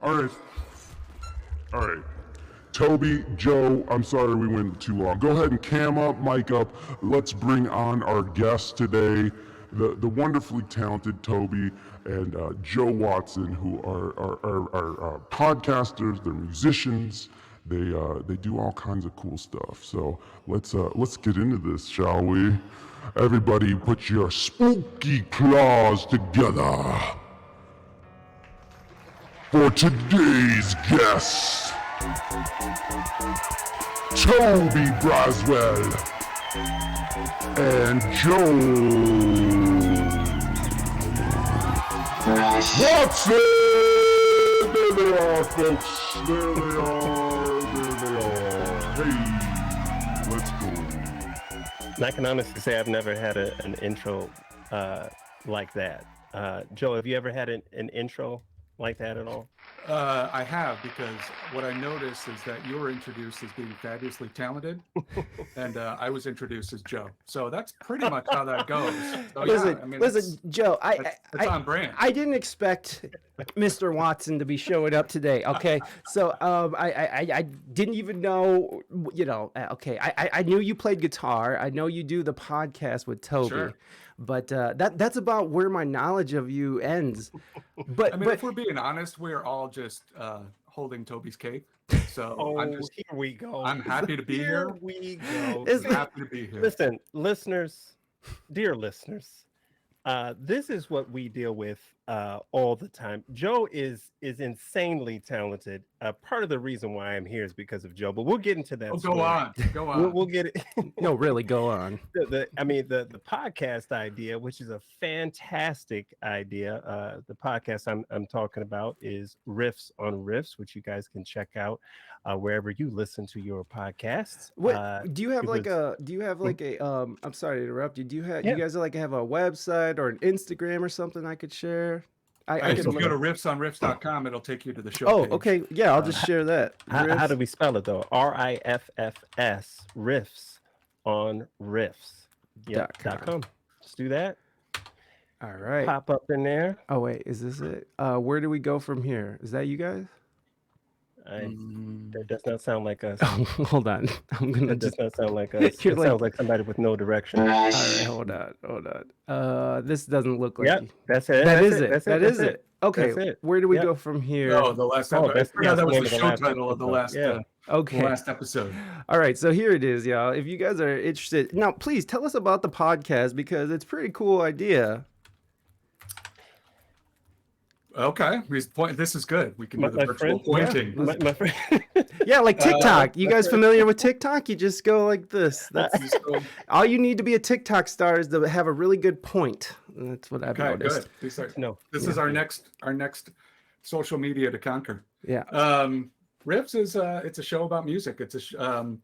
All right. All right. Toby, Joe, I'm sorry we went too long. Go ahead and cam up, mic up. Let's bring on our guests today, the wonderfully talented Toby and Joe Watson, who are podcasters. They're musicians. They do all kinds of cool stuff. So let's get into this, shall we? Everybody, put your spooky claws together for today's guest, Toby Brazwell and Joe Watson. There they are, folks. There they are. Hey, let's go. I can honestly say I've never had an intro like that. Joe, have you ever had an intro like that at all? I have, because what I noticed is that you were introduced as being fabulously talented, and I was introduced as Joe. So that's pretty much how that goes. So, Listen, Joe, it's on brand. I didn't expect Mr. Watson to be showing up today. Okay, so I didn't even know. Okay, I knew you played guitar. I know you do the podcast with Toby. Sure. But that's about where my knowledge of you ends. But if we're being honest, we're all just holding Toby's cake. So here we go. I'm happy to be here. Here we go. I'm happy to be here. Listen, listeners, dear listeners, this is what we deal with all the time. Joe is insanely talented. Part of the reason why I'm here is because of Joe, but we'll get into that. Go on. We'll get it. No, really, go on. The podcast idea, which is a fantastic idea. The podcast I'm talking about is Riffs on Riffs, which you guys can check out wherever you listen to your podcasts. Do you have I'm sorry to interrupt you. Do you guys have a website or an Instagram or something I could share? I can go to riffsonriffs.com. It'll take you to the show. Oh, page. okay. Yeah, I'll just share that. How do we spell it though? RIFFS, Riffs on Riffs. .com. Let's do that. All right. Pop up in there. Oh wait, is this it? Where do we go from here? Is that you guys? That does not sound like us. Hold on. That does not sound like us. It sounds like somebody with no direction. All right, hold on. This doesn't look like. Yep, that's it. That is it. Okay, That's it. where do we go from here? Oh, the last episode. That was the show title of the last. Okay. The last episode. All right, so here it is, y'all. If you guys are interested, now please tell us about the podcast because it's a pretty cool idea. Okay, this is good. We can do the virtual pointing. Yeah, my friend. Yeah, like TikTok. You guys familiar with TikTok? You just go like this. That's all you need to be a TikTok star is to have a really good point. That's what I've noticed. Good. This is our next social media to conquer. Yeah. Riffs is it's a show about music. It's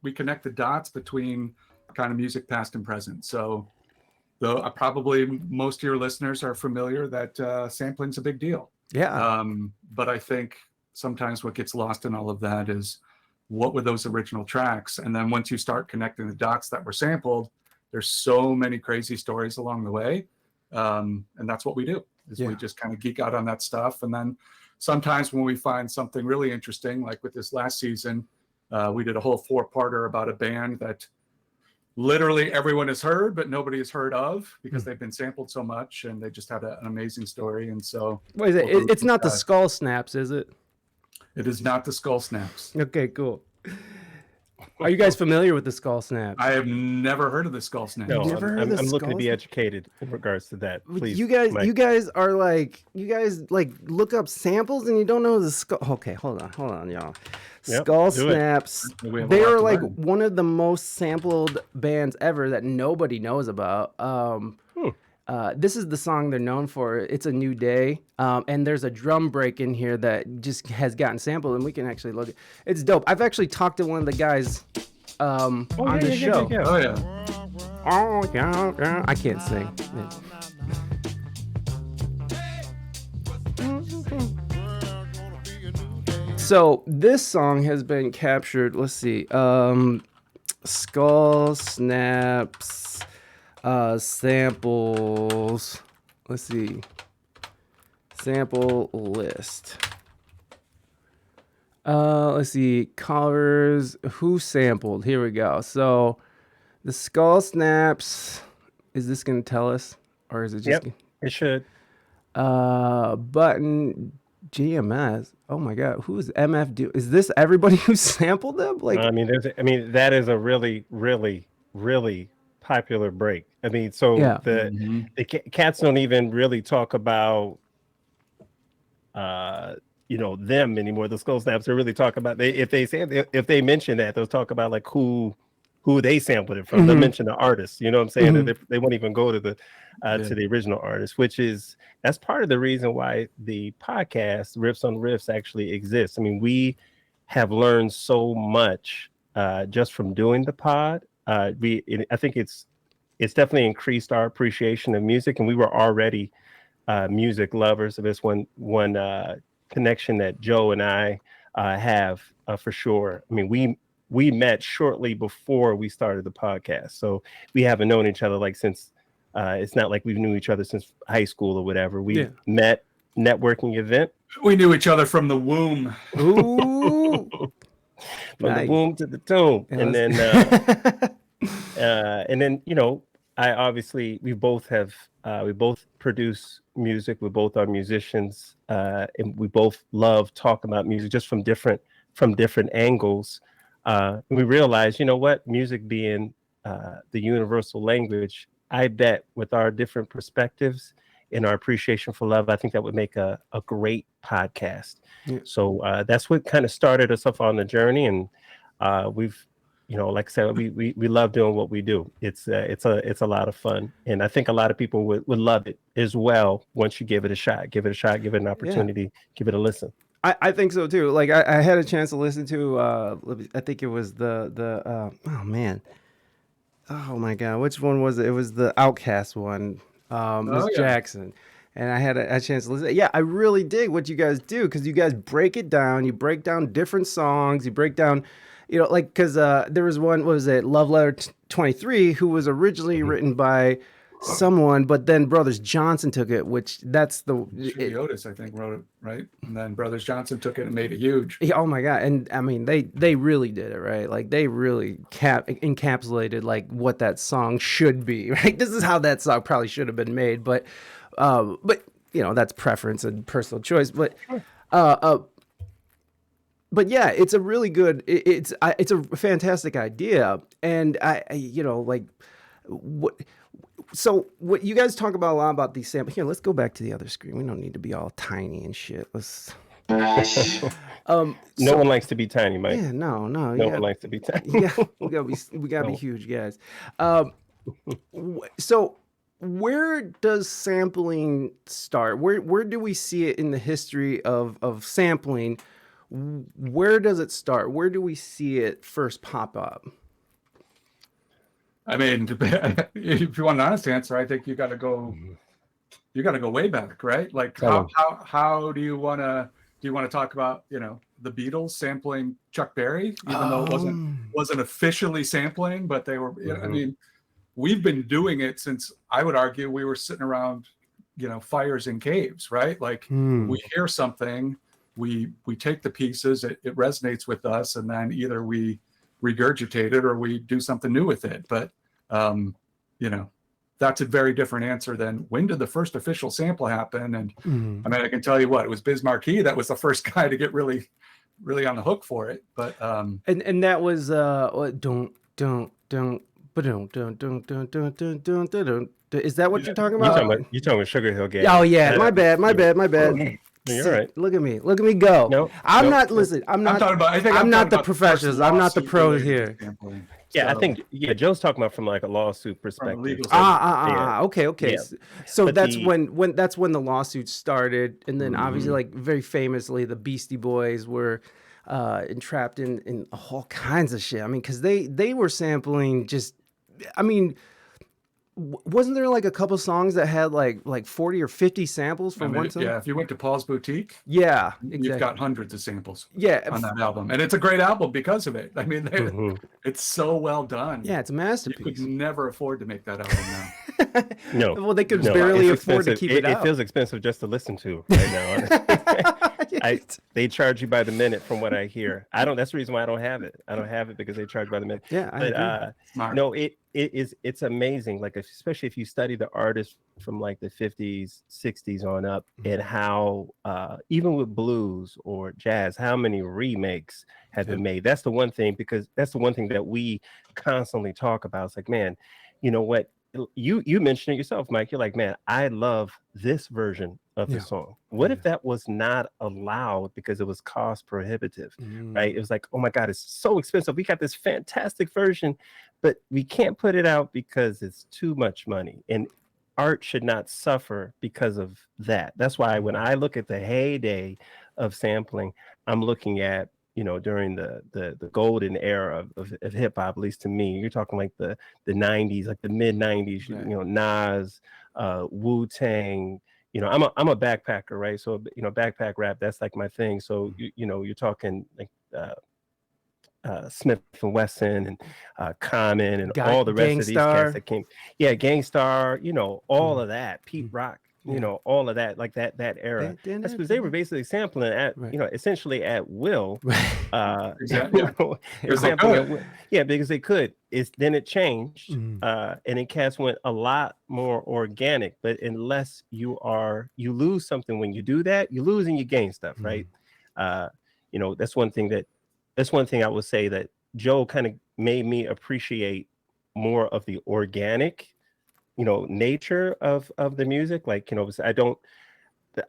we connect the dots between kind of music past and present. So, though probably most of your listeners are familiar that sampling's a big deal. Yeah. But I think sometimes what gets lost in all of that is what were those original tracks? And then once you start connecting the dots that were sampled, there's so many crazy stories along the way. And that's what we do is we just kind of geek out on that stuff. And then sometimes when we find something really interesting, like with this last season, we did a whole 4-parter about a band that literally everyone has heard, but nobody has heard of because they've been sampled so much and they just had an amazing story. And so what is it? It's not the Skull Snaps, is it? It is not the Skull Snaps. Okay, cool. Are you guys familiar with the Skull Snaps? I have never heard of the Skull Snaps. No, I'm looking to be educated in regards to that. Please, you guys look up samples and you don't know the skull. Okay, hold on, y'all. Skull Snaps. They are like one of the most sampled bands ever that nobody knows about. This is the song they're known for. It's a New Day. And there's a drum break in here that just has gotten sampled, and we can actually look. It's dope. I've actually talked to one of the guys on the show. Oh yeah. I can't sing. So this song has been captured. Let's see. Skull Snaps samples. Let's see. Sample list. Let's see. Callers. Who sampled? Here we go. So the Skull Snaps. Is this going to tell us? Or is it just... Yep, it should. Button GMS. Oh my God. Who's MF do? Is this everybody who sampled them? Like, I mean, that is a really, really, really popular break. I mean, so Yeah. the cats don't even really talk about them anymore. The Skull Snaps, they really talk about if they mention that, they'll talk about like who they sampled it from. They'll mention the artist. You know what I'm saying? They won't even go to the original artist, that's part of the reason why the podcast Riffs on Riffs actually exists. I mean, we have learned so much just from doing the pod. I think it's definitely increased our appreciation of music, and we were already music lovers. So there's one connection that Joe and I have for sure. I mean, we met shortly before we started the podcast, so we haven't known each other like since. It's not like we knew each other since high school or whatever. We met networking event. We knew each other from the womb. Ooh. From the womb to the tomb. And then I obviously we both produce music. We both are musicians, and we both love talking about music just from different angles. And we realized, you know what, music being the universal language, I bet with our different perspectives and our appreciation for love, I think that would make a great podcast. Yeah. So that's what kind of started us off on the journey, and we've, like I said, we love doing what we do. It's a lot of fun, and I think a lot of people would love it as well once you give it a shot, give it an opportunity, give it a listen. I think so too. Like I had a chance to listen to I think it was the oh man. Oh my God, which one was it? It was the Outcast one, Miss Jackson. And I had a chance to listen. Yeah, I really dig what you guys do, because you guys break it down. You break down different songs. You break down, because there was one, what was it, Love Letter 23, who was originally written by someone, but then Brothers Johnson took it, which that's the... Otis, I think, wrote it, right? And then Brothers Johnson took it and made it huge. Oh my God. And I mean, they really did it, right? Like they really encapsulated like what that song should be, right? This is how that song probably should have been made, but that's preference and personal choice. But yeah, it's a really good, it's a fantastic idea. And so what you guys talk about a lot about these samples. Here, let's go back to the other screen. We don't need to be all tiny and shit. Let's. No one likes to be tiny, Mike. Yeah, no. No one likes to be tiny. Yeah, we gotta be huge, guys. So where does sampling start? Where do we see it in the history of sampling? Where does it start? Where do we see it first pop up? I mean, if you want an honest answer, I think you got to go way back, right? Like how do you want to talk about, the Beatles sampling Chuck Berry, even though it wasn't officially sampling, but they were, I mean, we've been doing it since, I would argue, we were sitting around, fires in caves, right? Like we hear something, we take the pieces, it resonates with us, and then either we regurgitate it or we do something new with it. But that's a very different answer than when did the first official sample happen. And I mean, I can tell you what, it was Biz Markie that was the first guy to get really on the hook for it. But and that was is that what you're talking about? You're talking about Sugar Hill Gang. Oh yeah, my bad. You're right. Look at me go. Nope. I'm not the professionals. I'm not the pros here. Yeah, I think Joe's talking about from like a lawsuit perspective. Okay. Yeah. So that's when the lawsuit started, and then obviously, like very famously, the Beastie Boys were entrapped in all kinds of shit. I mean, because they were sampling just, I mean. Wasn't there like a couple songs that had like 40 or 50 samples from one song? Yeah, if you went to Paul's Boutique, exactly. You've got hundreds of samples. Yeah, on that album, and it's a great album because of it. I mean, it's so well done. Yeah, it's a masterpiece. You could never afford to make that album now. No, well, they could barely afford to keep it out. It feels expensive just to listen to right now. They charge you by the minute from what I hear. That's the reason why I don't have it. I don't have it because they charge by the minute. Yeah, but no, it's amazing. Like especially if you study the artists from like the 50s, 60s on up, and how even with blues or jazz, how many remakes have been made. That's the one thing, because that's the one thing that we constantly talk about. It's like, man, you know what? You mentioned it yourself, Mike. You're like, man, I love this version of the song. What if that was not allowed because it was cost prohibitive, right? It was like, oh my God, it's so expensive. We got this fantastic version, but we can't put it out because it's too much money. And art should not suffer because of that. That's why when I look at the heyday of sampling, I'm looking at, you know, during the golden era of hip hop, at least to me. You're talking like the 90s, like the mid 90s, you know, Nas, Wu-Tang. You know, I'm a backpacker, right? So, you know, backpack rap, that's like my thing. So, you know, you're talking like Smith and Wesson and Common and all the rest of these cats that came. Yeah, Gangstar, you know, all of that. Pete Rock. You know, all of that, like that era. That's because they were basically sampling at, you know, essentially at will. Exactly. Yeah, because they could. Then it changed, and then cats went a lot more organic. But unless you lose something when you do that, you lose and you gain stuff, right? You know, that's one thing I would say that Joe kind of made me appreciate more of the organic, you know, nature of the music. Like, you know,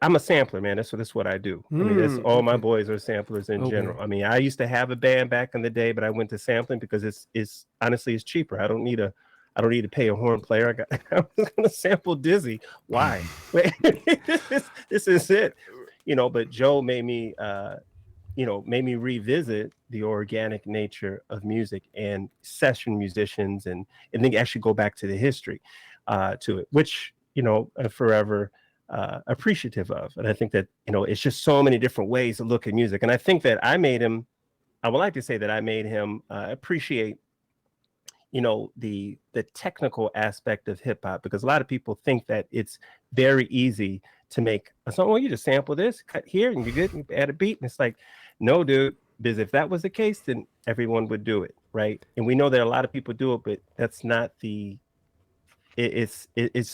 I'm a sampler, man. That's what I do. I mean, that's all my boys are samplers in general. I mean, I used to have a band back in the day, but I went to sampling because it's honestly it's cheaper. I don't need to pay a horn player. I was gonna sample Dizzy. Why? This is it. You know, but Joe made me made me revisit the organic nature of music and session musicians and then actually go back to the history to it, which, you know, I'm forever appreciative of. And I think that, you know, it's just so many different ways to look at music. And I think that I would like to say that I made him appreciate, you know, the technical aspect of hip hop, because a lot of people think that it's very easy to make a song. Well, you just sample this, cut here, and you're good. You add a beat, and it's like, no, dude. Because if that was the case, then everyone would do it, right? And we know that a lot of people do it, but that's not the. It's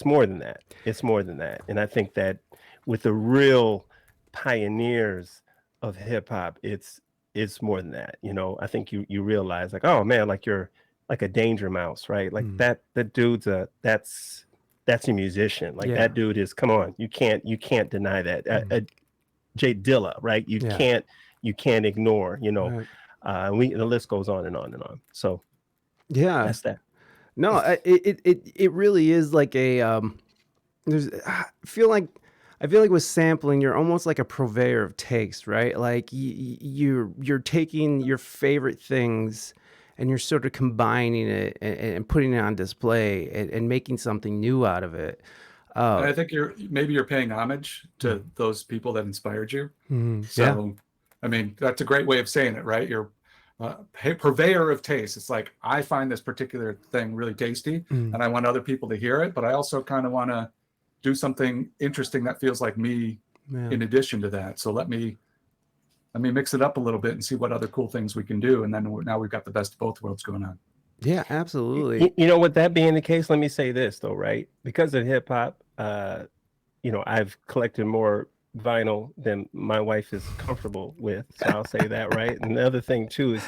more than that. It's more than that. And I think that with the real pioneers of hip hop, it's more than that. You know, I think you realize like, oh man, like you're like a Danger Mouse, right? Like that dude's that's a musician. Like that dude is, come on, you can't deny that. Jay Dilla, right? You can't ignore, you know. Right. The list goes on and on and on. So that's that. No, it really is like a I feel like with sampling, you're almost like a purveyor of taste, right? Like you're taking your favorite things and you're sort of combining it and putting it on display and making something new out of it. And I think you're paying homage to those people that inspired you. So, I mean, that's a great way of saying it, right? You're purveyor of taste. It's like, I find this particular thing really tasty and I want other people to hear it, but I also kind of want to do something interesting that feels like me in addition to that. So let me mix it up a little bit and see what other cool things we can do. And then now we've got the best of both worlds going on. Yeah, absolutely. You know, with that being the case, let me say this though, right? Because of hip hop, you know, I've collected more vinyl than my wife is comfortable with, so I'll say that, right? And the other thing too is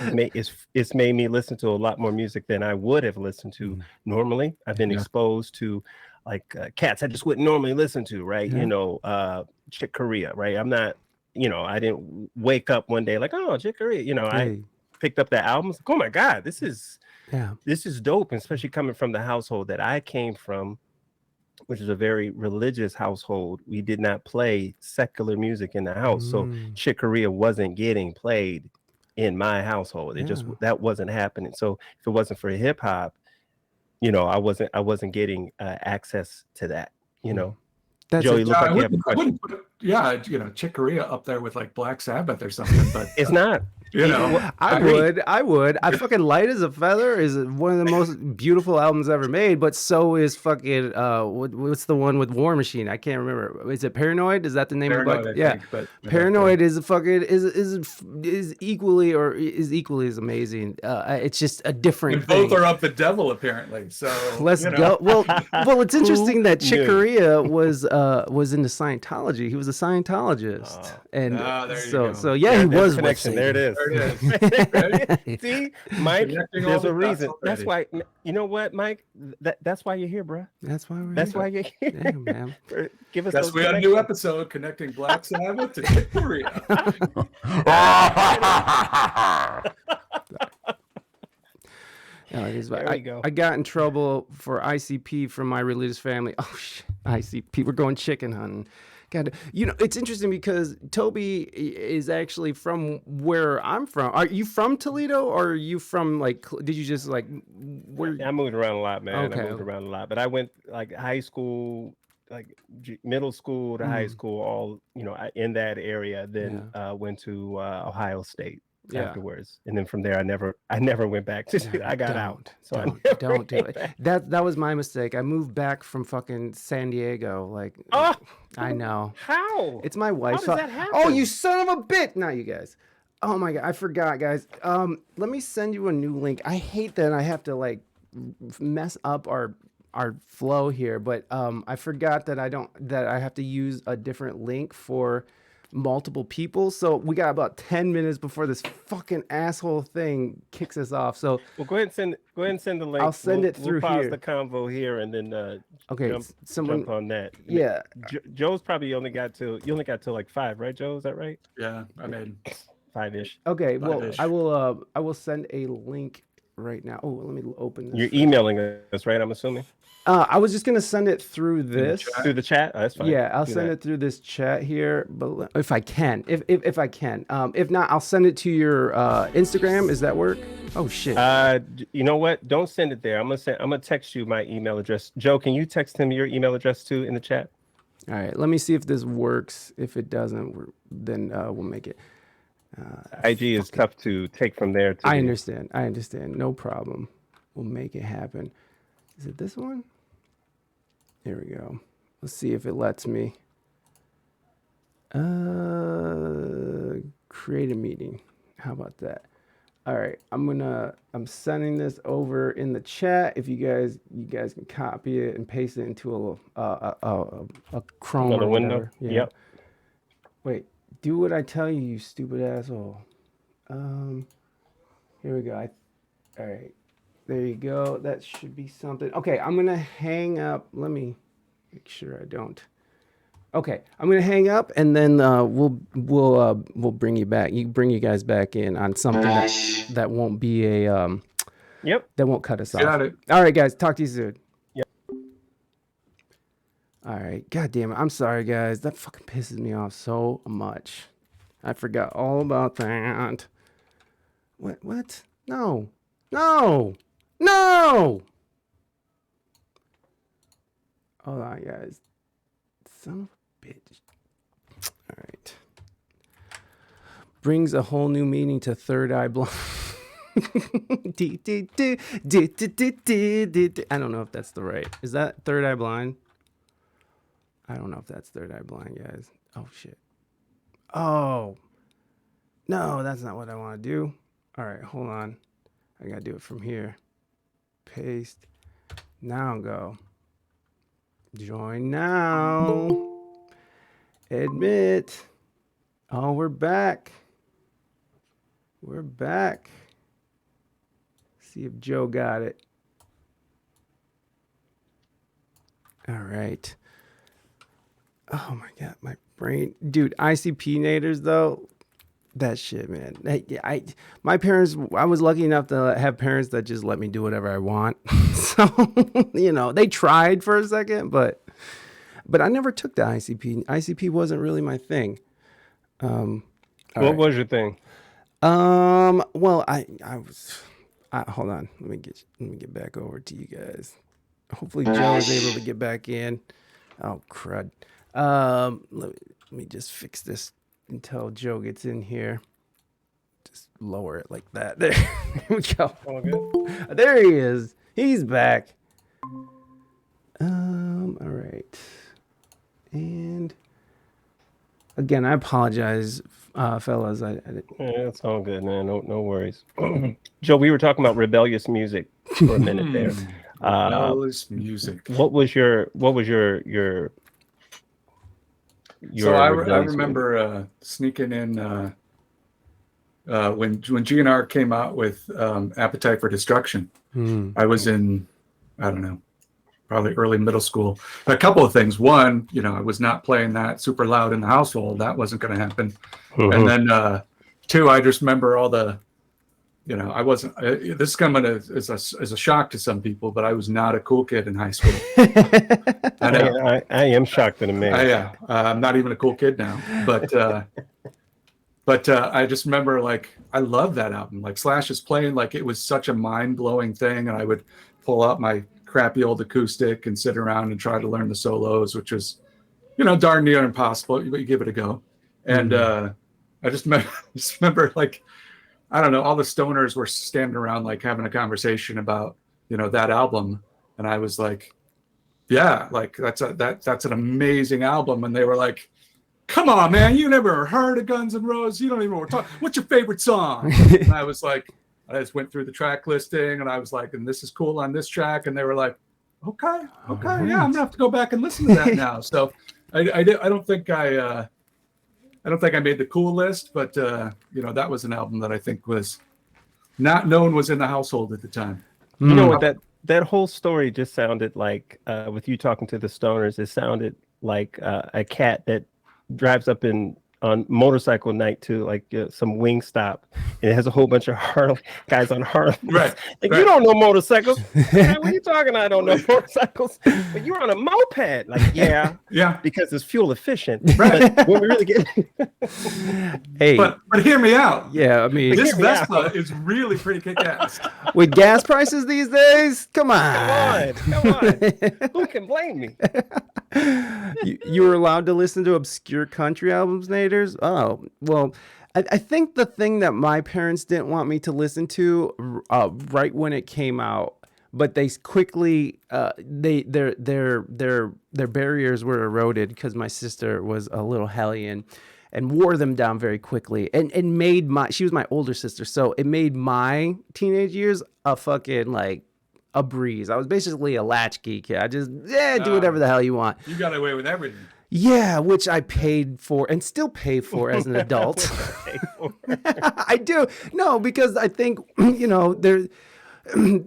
it's made me listen to a lot more music than I would have listened to normally. I've been exposed to like cats I just wouldn't normally listen to, right? You know, Chick Corea, right? I'm not, you know, I didn't wake up one day like, oh, Chick Corea, you know. I picked up the albums, like, oh my God, this is dope. And especially coming from the household that I came from, which is a very religious household. We did not play secular music in the house. So Chick Corea wasn't getting played in my household. It just, that wasn't happening. So if it wasn't for hip hop, you know, I wasn't getting access to that, you know. Joey, look like you have a question. You know, Chick Corea up there with like Black Sabbath or something, but it's not. You know, I would. I fucking Light as a Feather is one of the most beautiful albums ever made, but so is fucking what's the one with War Machine? I can't remember. Is it Paranoid? Is that the name of the book? Yeah. Paranoid is a fucking is equally as amazing. It's just a different and thing. both are of the devil apparently. So let's go. Well, it's interesting that Chick Corea was into Scientology. He was a Scientologist, and so yeah, he was connection. There it is. See, Mike, there's a reason. That's why. You know what, Mike? That's why you're here, bro. That's why why you're here. Yeah, man. Give us. That's we had a new episode connecting Black Sabbath to Chick Corea. I got in trouble for ICP from my religious family. Oh shit, ICP. We're going chicken hunting. God, it's interesting because Toby is actually from where I'm from. Are you from Toledo, or are you from did you just where? I moved around a lot, man. Okay. I moved around a lot, but I went high school, middle school to high school, all in that area. Then went to Ohio State afterwards, and then from there I never went back to. I got out. So don't do it. That was my mistake. I moved back from fucking San Diego. I know. How? It's my wife's fault. How does that happen? Oh, you son of a bitch! Not you guys. Oh my god, I forgot, guys. Let me send you a new link. I hate that I have to mess up our flow here, but I forgot that I have to use a different link for multiple people. So we got about 10 minutes before this fucking asshole thing kicks us off. So go ahead and send the link. I'll send it through we'll pause here. the convo here and then jump on that. Yeah. Joe's probably only got till 5, right, Joe? Is that right? Yeah, I made 5-ish. Okay, well, I will send a link right now. Oh, let me open this. You're emailing us, right? I'm assuming. I was just gonna send it through this. Through the chat? Oh, that's fine. Yeah, I'll send it through this chat here, but if I can. If I can. If not, I'll send it to your Instagram. Does that work? Oh shit. You know what? Don't send it there. I'm gonna text you my email address. Joe, can you text him your email address too in the chat? All right, let me see if this works. If it doesn't, then we'll make it. IG is tough to take from there. I understand. No problem. We'll make it happen. Is it this one? Here we go. Let's see if it lets me. Create a meeting. How about that? All right, I'm sending this over in the chat. If you guys can copy it and paste it into a Chrome or window. Yeah. Yep. Wait, do what I tell you, you stupid asshole. Here we go. All right. There you go. That should be something. Okay, I'm gonna hang up. Let me make sure I don't. Okay, I'm gonna hang up, and then we'll bring you back. Bring you guys back in on something that won't be a that won't cut us off. Got it. All right, guys. Talk to you soon. Yep. All right. God damn it. I'm sorry, guys. That fucking pisses me off so much. I forgot all about that. What? No. Hold on, guys. Son of a bitch. All right. Brings a whole new meaning to Third Eye Blind. I don't know if that's the right. Is that Third Eye Blind? I don't know if that's Third Eye Blind, guys. Oh, shit. Oh. No, that's not what I want to do. All right, hold on. I got to do it from here. Paste. Now go. Join now. Admit. Oh, we're back. See if Joe got it. All right. Oh my God, my brain. Dude, ICP naders though. That shit, man. My parents, I was lucky enough to have parents that just let me do whatever I want. So, they tried for a second, but I never took the ICP. ICP wasn't really my thing. What was your thing? Well, I was, hold on. Let me get back over to you guys. Hopefully Joe is able to get back in. Oh, crud. Let me just fix this until Joe gets in here. just lower it like that. There we go. All good. There he is. He's back. All right. And again, I apologize, fellas. I it's all good, man. No worries. Joe, we were talking about rebellious music for a minute there. Rebellious music. What was your So I remember sneaking in when GNR came out with Appetite for Destruction. I was in, I don't know, probably early middle school. A couple of things. One, I was not playing that super loud in the household. That wasn't going to happen. And then two, I just remember all the, I wasn't. This is coming as a shock to some people, but I was not a cool kid in high school. I am shocked in a minute. I'm not even a cool kid now. But I just remember, like, I love that album. Like, Slash is playing, like, it was such a mind-blowing thing, and I would pull out my crappy old acoustic and sit around and try to learn the solos, which was, darn near impossible, but you give it a go. And I just remember, like, I don't know, all the stoners were standing around, like, having a conversation about, that album. And I was like, yeah, like, that's an amazing album. And they were like, come on, man, you never heard of Guns N' Roses? You don't even know what we're talking. What's your favorite song? And I was like, I just went through the track listing, and I was like, and this is cool on this track. And they were like, okay, yeah, I'm gonna have to go back and listen to that now. So I don't think I made the cool list, but that was an album that I think was not known was in the household at the time. You know what, that whole story just sounded like, with you talking to the stoners, it sounded like a cat that drives up on motorcycle night to like some Wingstop, and it has a whole bunch of guys on Harley. Right. Like, you don't know motorcycles. Man, what are you talking? I don't know motorcycles. But you're on a moped. Like, yeah, because it's fuel efficient. Right. But when we really get, hey, but hear me out. Yeah, I mean, this Vespa is really pretty kick-ass. With gas prices these days, come on. Who can blame me? You were allowed to listen to obscure country albums, Naders? Oh, well, I think the thing that my parents didn't want me to listen to right when it came out, but they quickly their barriers were eroded because my sister was a little hellion and wore them down very quickly and made she was my older sister, so it made my teenage years a fucking like a breeze. I was basically a latchkey kid. I just do whatever the hell you want. You got away with everything. Yeah, which I paid for and still pay for as an adult. I do. No, because I think,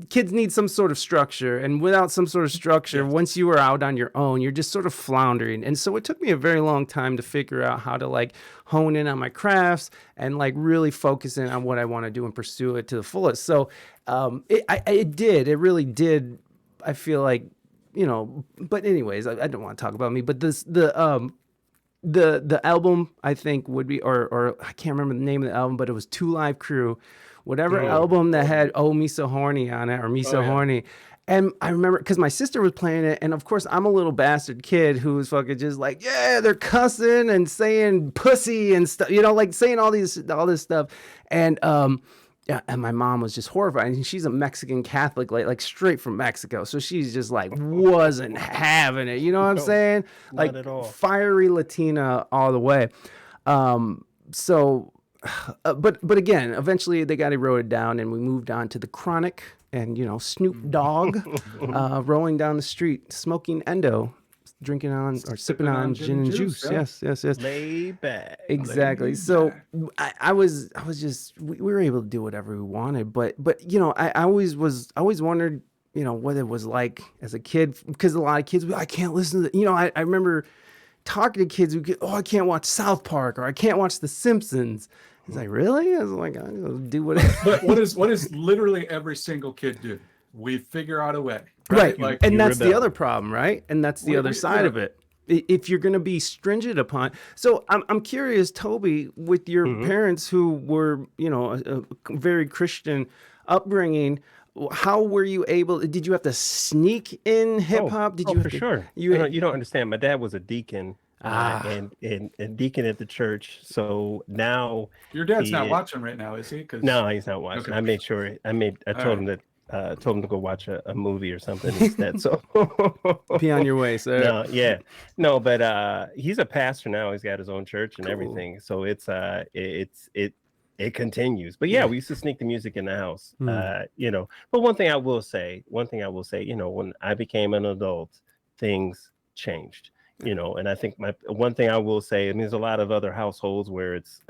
kids need some sort of structure, and without some sort of structure, once you are out on your own, you're just sort of floundering. And so it took me a very long time to figure out how to like hone in on my crafts and like really focus in on what I want to do and pursue it to the fullest. So it really did. I feel like, but anyways, I don't want to talk about me, but the album I think would be, or I can't remember the name of the album, but it was Two Live Crew. Whatever album that had "Oh Me So Horny" on it, or "Me So Horny," and I remember because my sister was playing it, and of course I'm a little bastard kid who was fucking just like, yeah, they're cussing and saying pussy and stuff, like saying all this stuff, and and my mom was just horrified, and she's a Mexican Catholic, like straight from Mexico, so she's just like wasn't having it, you know what I'm saying? Like at all. Fiery Latina all the way, so. But again, eventually they got eroded down, and we moved on to the Chronic, and Snoop Dogg, rolling down the street, smoking endo, drinking on or sipping on gin and juice. Yeah. Yes. Lay back. Exactly. So I was just we were able to do whatever we wanted, but I always wondered what it was like as a kid, because a lot of kids, I can't listen to I remember talking to kids who get, I can't watch South Park, or I can't watch The Simpsons. It's like, really? I was like, I'm gonna do whatever. But what is literally every single kid do? We figure out a way. Right. Like, and that's the other problem, right? And that's the other side of it. If you're gonna be stringent upon. So I'm curious, Toby, with your parents who were, a very Christian upbringing, how were you able? Did you have to sneak in hip hop? For sure. You don't understand. My dad was a deacon and deacon at the church. So now your dad's not watching right now, is he? No, he's not watching. Okay. I made sure. I told him that. Told him to go watch a movie or something instead. So be on your way, sir. No, but he's a pastor now. He's got his own church and everything. So it continues. But yeah, we used to sneak the music in the house. You know. But one thing I will say, you know, when I became an adult, things changed. You know, and I think one thing I will say, I mean, there's a lot of other households where it's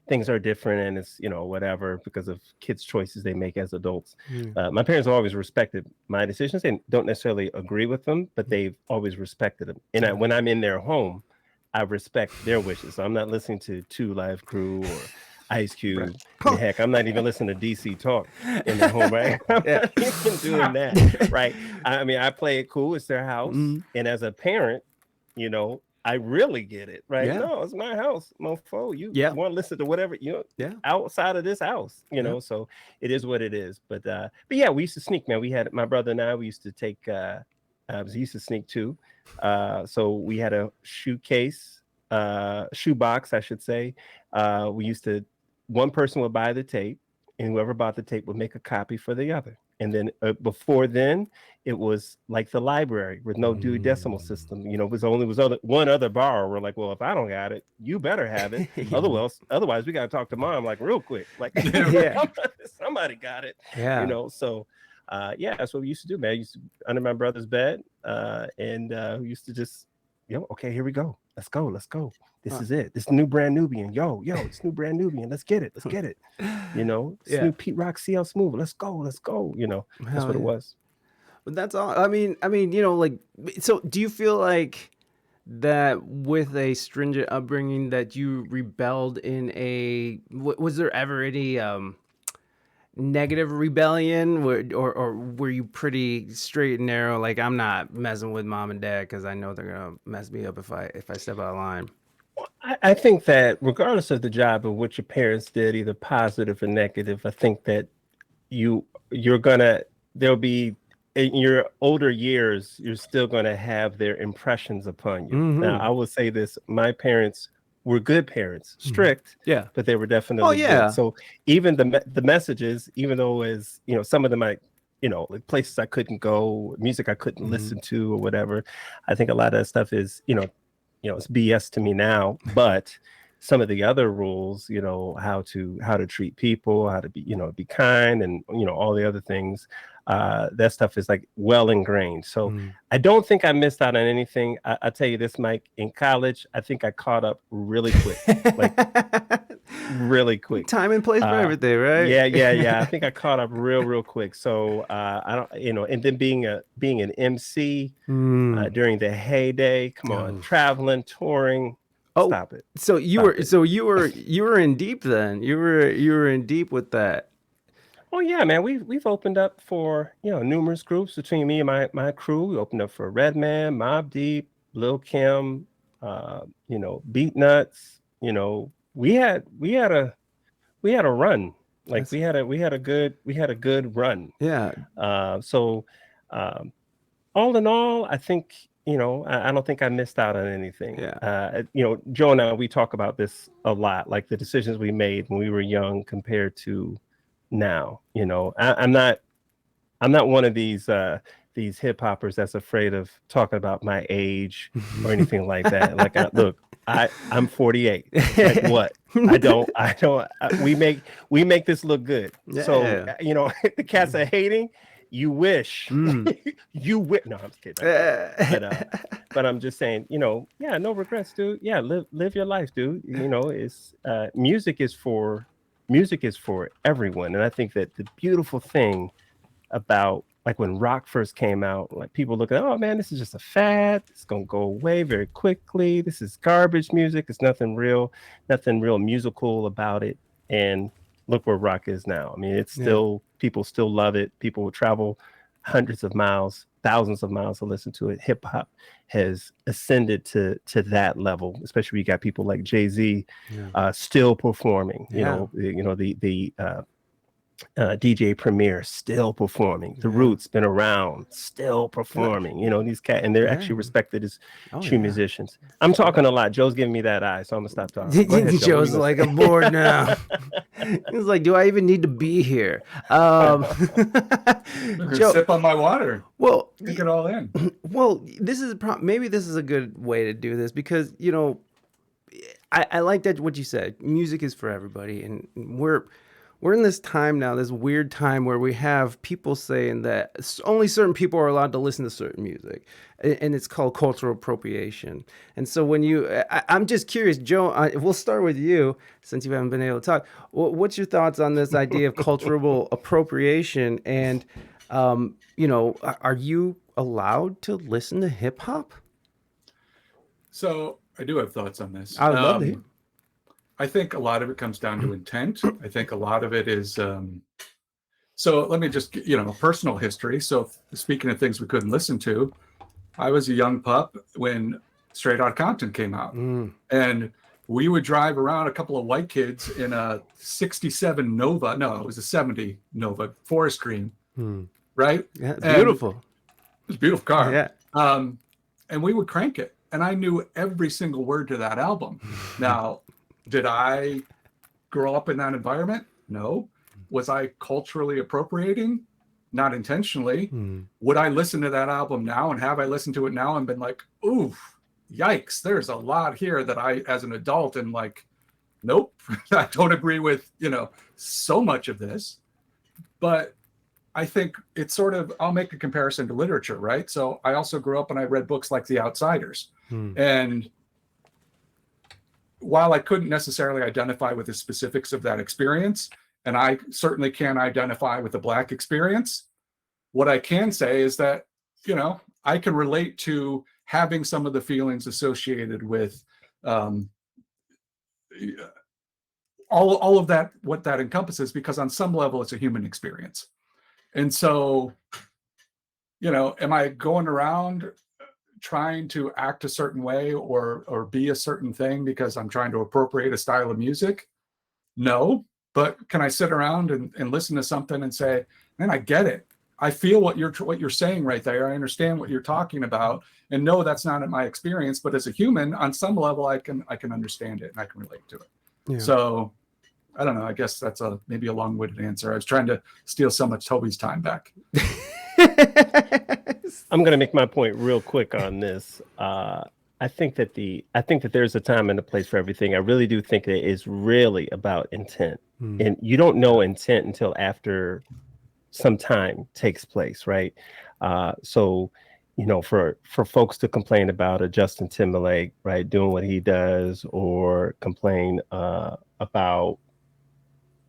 things are different and it's, you know, whatever, because of kids' choices they make as adults. My parents always respected my decisions. They don't necessarily agree with them, but they've always respected them. And when I'm in their home, I respect their wishes. So I'm not listening to 2 Live Crew or Ice Cube. Right. Heck, I'm not even listening to DC Talk in their home, right? I'm not even doing that, right? I mean, I play it cool. It's their house. And as a parent, you know, I really get it, right? No, it's my house, mofo. You want to listen to whatever, you know, outside of this house, you know, so it is what it is. But yeah, we used to sneak, man. We had, my brother and I, we used to take, he used to sneak too. So we had a shoebox, I should say. We used to, one person would buy the tape and whoever bought the tape would make a copy for the other. And then before then, it was like the library with no Dewey Decimal System. You know, it was only one other borrower. We're like, well, if I don't got it, you better have it. Otherwise, we got to talk to mom like real quick. Like, somebody got it. Yeah. You know, so that's what we used to do, man. I used to under my brother's bed, and we used to just, you know, okay, here we go. Let's go. This is it. This new brand Nubian. Yo, it's new brand Nubian. Let's get it. You know, it's new Pete Rock CL Smooth. Let's go. You know, that's what it was. But that's all. I mean, you know, like, so do you feel like that with a stringent upbringing that you rebelled in was there ever any negative rebellion or were you pretty straight and narrow? Like, I'm not messing with mom and dad because I know they're going to mess me up if I step out of line. I think that regardless of the job of what your parents did, either positive or negative, I think that there'll be, in your older years, you're still going to have their impressions upon you. Now, I will say this, my parents were good parents, strict, but they were definitely good. So even the messages, even though as, you know, some of them might, you know, like places I couldn't go, music I couldn't listen to or whatever, I think a lot of that stuff is, you know, it's BS to me now, but some of the other rules, you know, how to treat people, how to be, you know, be kind and, you know, all the other things, that stuff is like well ingrained. So I don't think I missed out on anything. I'll tell you this, Mike, in college, I think I caught up really quick, like really quick. Time and place for everything, right? Yeah. I think I caught up real quick. So I don't, you know, and then being an MC during the heyday, come on, traveling, touring. Oh, stop it. So you were in deep then. You were in deep with that. Oh yeah, man. We've opened up for, you know, numerous groups between me and my crew. We opened up for Redman, Mobb Deep, Lil Kim, you know, Beat Nuts. You know, we had a run. Like we had a good run. Yeah. So all in all, I think, you know, I don't think I missed out on anything. Yeah. You know, Joe and I, we talk about this a lot, like the decisions we made when we were young compared to now. You know, I'm not one of these hip hoppers that's afraid of talking about my age or anything like that. Like, I'm 48. Like what? We make this look good. Yeah. So, you know, the cats are hating. You wish. You wish. No, I'm just kidding. But I'm just saying, you know, yeah, no regrets, dude. Yeah, live your life, dude. You know, it's music is for everyone. And I think that the beautiful thing about, like, when rock first came out, like, people look at, oh man, this is just a fad. It's gonna go away very quickly. This is garbage music. There's nothing real musical about it. And look where rock is now. I mean, it's still, people still love it. People will travel hundreds of miles, thousands of miles to listen to it. Hip hop has ascended to that level, especially when you got people like Jay-Z still performing. You know, the DJ Premier still performing. The Roots been around, still performing. You know, these cats, and they're actually respected as true musicians. I'm talking a lot. Joe's giving me that eye, so I'm gonna stop talking. Go ahead, Joe. Joe's like, I'm bored now. He's like, do I even need to be here? Joe, sip on my water. Well, take it all in. Well, this is maybe this is a good way to do this because, you know, I like that what you said. Music is for everybody, and we're in this time now, this weird time where we have people saying that only certain people are allowed to listen to certain music, and it's called cultural appropriation. And so when I'm just curious, Joe, we'll start with you since you haven't been able to talk. What's your thoughts on this idea of cultural appropriation? And, you know, are you allowed to listen to hip hop? So I do have thoughts on this. I would love to hear. I think a lot of it comes down to intent. I think a lot of it is, so let me just, you know, personal history. So speaking of things we couldn't listen to, I was a young pup when Straight Outta Compton came out. And we would drive around, a couple of white kids in a 67 Nova. No, it was a 70 Nova, forest green. Right? Yeah, beautiful. It was a beautiful car. Yeah. And we would crank it. And I knew every single word to that album. Now, did I grow up in that environment? No. Was I culturally appropriating? Not intentionally. Would I listen to that album now, and have I listened to it now and been like, ooh, yikes, there's a lot here that I, as an adult, am like, nope, I don't agree with, you know, so much of this. But I think it's sort of, I'll make a comparison to literature, right? So I also grew up and I read books like The Outsiders. And while I couldn't necessarily identify with the specifics of that experience, and I certainly can't identify with the Black experience, what I can say is that, you know, I can relate to having some of the feelings associated with all of that, what that encompasses, because on some level it's a human experience. And so, you know, am I going around trying to act a certain way or be a certain thing because I'm trying to appropriate a style of music? No. But can I sit around and listen to something and say, man, I get it. I feel what you're saying right there. I understand what you're talking about, and no, that's not my experience. But as a human, on some level, I can understand it and I can relate to it. Yeah. So I don't know. I guess that's maybe a long-winded answer. I was trying to steal so much Toby's time back. I'm going to make my point real quick on this. I think that there's a time and a place for everything. I really do think that it's really about intent, and you don't know intent until after some time takes place, right? So, you know, for folks to complain about a Justin Timberlake, right, doing what he does, or complain about,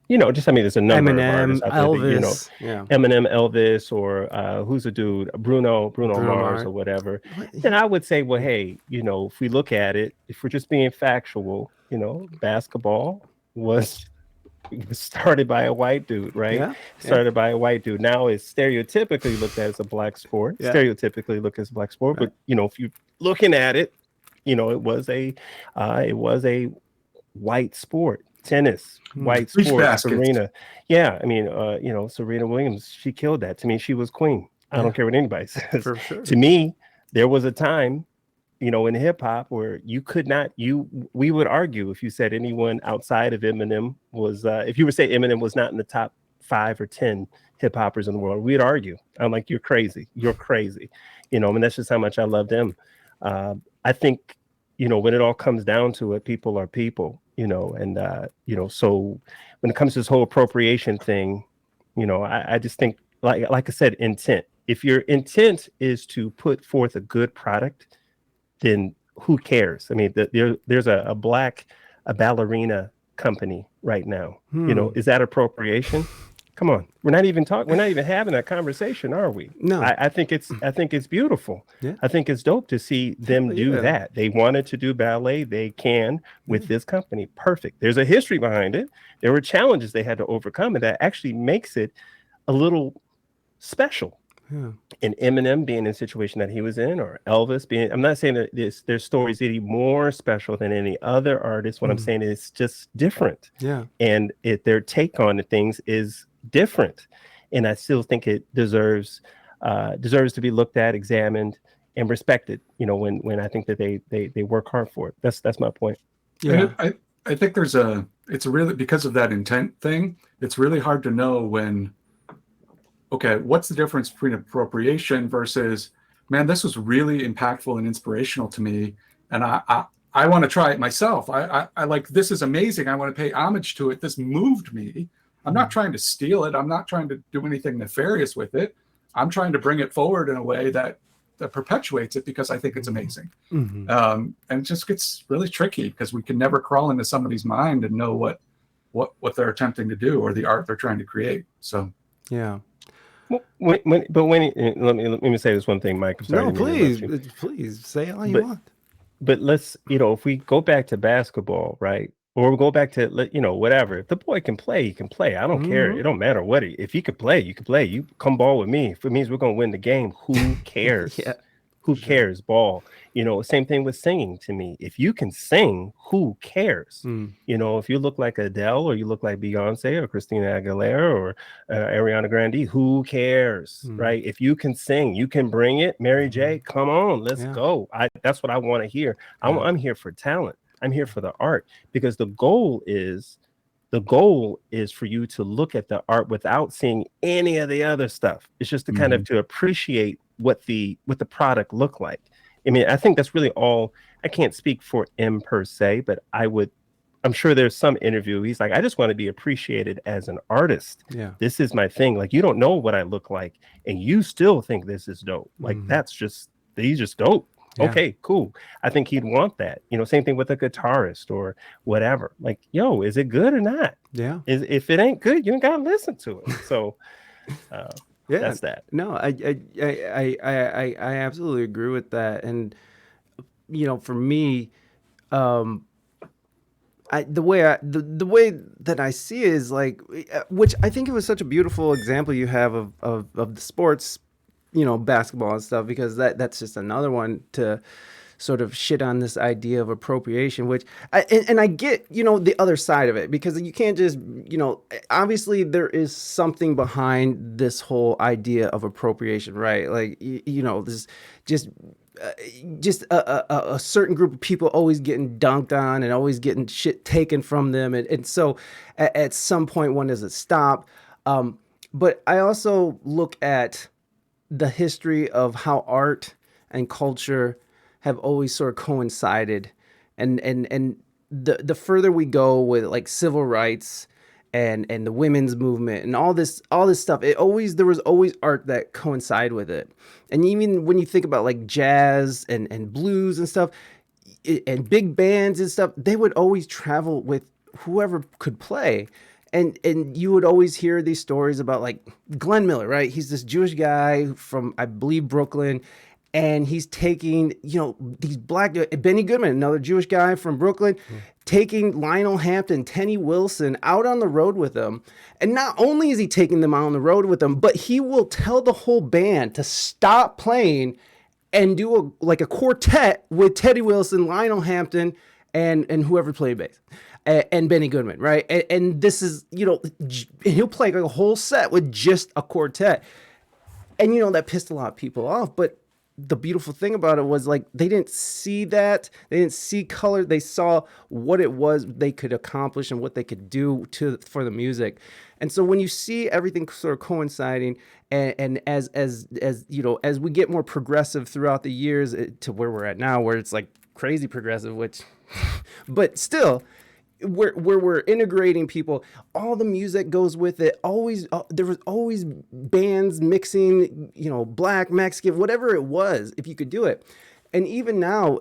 you know, just, I mean, there's a number of artists out there Elvis, that, you know, Eminem, Elvis, or who's a dude, Bruno Mars or whatever. Then I would say, well, hey, you know, if we look at it, if we're just being factual, you know, basketball was started by a white dude, right? Started by a white dude. Now it's stereotypically looked at as a Black sport. Stereotypically looked as a Black sport, but you know, if you're looking at it, you know, it was a white sport. Tennis, white sport. Serena, I mean, you know, Serena Williams, she killed that. To me, she was queen. I don't care what anybody says. For sure. To me, there was a time, you know, in hip hop where you could not, we would argue if you said anyone outside of Eminem was, if you would say Eminem was not in the top 5 or 10 hip hoppers in the world, we'd argue. I'm like, you're crazy. You know, I mean, that's just how much I loved him. I think, you know, when it all comes down to it, people are people, you know, and, you know, so when it comes to this whole appropriation thing, you know, I just think, like I said, intent. If your intent is to put forth a good product, then who cares? I mean, there's a ballerina company right now. You know, is that appropriation? Come on, we're not even having that conversation, are we? No. I think it's beautiful. I think it's dope to see them do that. They wanted to do ballet, they can with this company. Perfect. There's a history behind it. There were challenges they had to overcome, and that actually makes it a little special. And Eminem being in a situation that he was in, or Elvis being, I'm not saying that there's stories any more special than any other artist. What I'm saying is it's just different. And their take on the things is different, and I still think it deserves to be looked at, examined, and respected. When I think that they work hard for it. That's my point. Yeah, I think it's really, because of that intent thing, it's really hard to know when, okay, what's the difference between appropriation versus, man, this was really impactful and inspirational to me, and I want to try it myself. I like, this is amazing. I want to pay homage to it. This moved me. I'm not trying to steal it. I'm not trying to do anything nefarious with it. I'm trying to bring it forward in a way that perpetuates it because I think it's amazing. And it just gets really tricky because we can never crawl into somebody's mind and know what they're attempting to do or the art they're trying to create. So yeah. Well, let me say this one thing, Mike. I'm sorry. No, please say all you want. But let's, if we go back to basketball, right? Or we go back to, whatever. If the boy can play, he can play. I don't care. It don't matter what if he could play, you can play. You come ball with me. If it means we're going to win the game, who cares? Who cares? Ball. Same thing with singing to me. If you can sing, who cares? If you look like Adele or you look like Beyonce or Christina Aguilera or Ariana Grande, who cares, right? If you can sing, you can bring it. Mary J, come on, let's go. That's what I want to hear. I'm here for talent. I'm here for the art, because the goal is for you to look at the art without seeing any of the other stuff. It's just to kind of to appreciate what the product look like. I mean, I think that's really all. I can't speak for M per se, but I'm sure there's some interview. He's like, I just want to be appreciated as an artist. Yeah. This is my thing. Like, you don't know what I look like and you still think this is dope. Like, he's just dope. Yeah. Okay, cool. I think he'd want that. Same thing with a guitarist or whatever. Like, yo, is it good or not? Yeah. If it ain't good, you ain't gotta listen to it. So that's that. No, I absolutely agree with that. And for me, the way that I see it is like, which I think it was such a beautiful example you have of the sports, basketball and stuff, because that's just another one to sort of shit on this idea of appropriation, which I get, the other side of it, because you can't just, obviously there is something behind this whole idea of appropriation, right? Like, this just a certain group of people always getting dunked on and always getting shit taken from them. And so at some point, when does it stop? But I also look at the history of how art and culture have always sort of coincided, and the further we go with like civil rights and the women's movement and all this stuff, there was always art that coincided with it. And even when you think about like jazz and blues and stuff, and big bands and stuff, they would always travel with whoever could play. And you would always hear these stories about like Glenn Miller, right? He's this Jewish guy from, I believe, Brooklyn, and he's taking, these black, Benny Goodman, another Jewish guy from Brooklyn, taking Lionel Hampton, Tenny Wilson out on the road with him. And not only is he taking them out on the road with him, but he will tell the whole band to stop playing and do a quartet with Teddy Wilson, Lionel Hampton, and whoever played bass. And Benny Goodman, right? And this is, he'll play like a whole set with just a quartet. And, that pissed a lot of people off. But the beautiful thing about it was, like, they didn't see that. They didn't see color. They saw what it was they could accomplish and what they could do for the music. And so when you see everything sort of coinciding, and as as we get more progressive throughout the years to where we're at now, where it's like crazy progressive, which, but still, where we're integrating people, all the music goes with it. Always, there was always bands mixing, black, Mexican, whatever it was, if you could do it. And even now,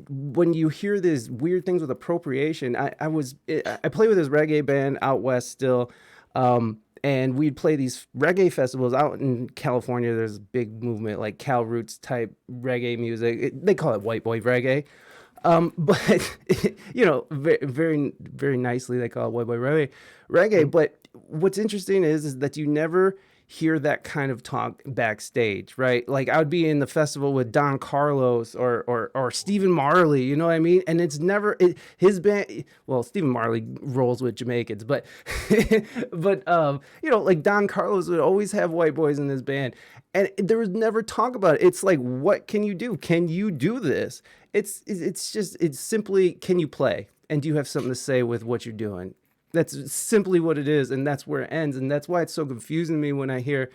when you hear these weird things with appropriation, I play with this reggae band out west still, and we'd play these reggae festivals out in California. There's a big movement like Cal Roots type reggae music. They call it white boy reggae. But very, very nicely they call it white boy reggae. But what's interesting is that you never hear that kind of talk backstage, right? Like I would be in the festival with Don Carlos or Stephen Marley, you know what I mean? And it's never his band. Well, Stephen Marley rolls with Jamaicans, but but you know, like Don Carlos would always have white boys in his band, and there was never talk about it. It's like, what can you do? Can you do this? It's simply, can you play? And do you have something to say with what you're doing? That's simply what it is, and that's where it ends. And that's why it's so confusing to me when I hear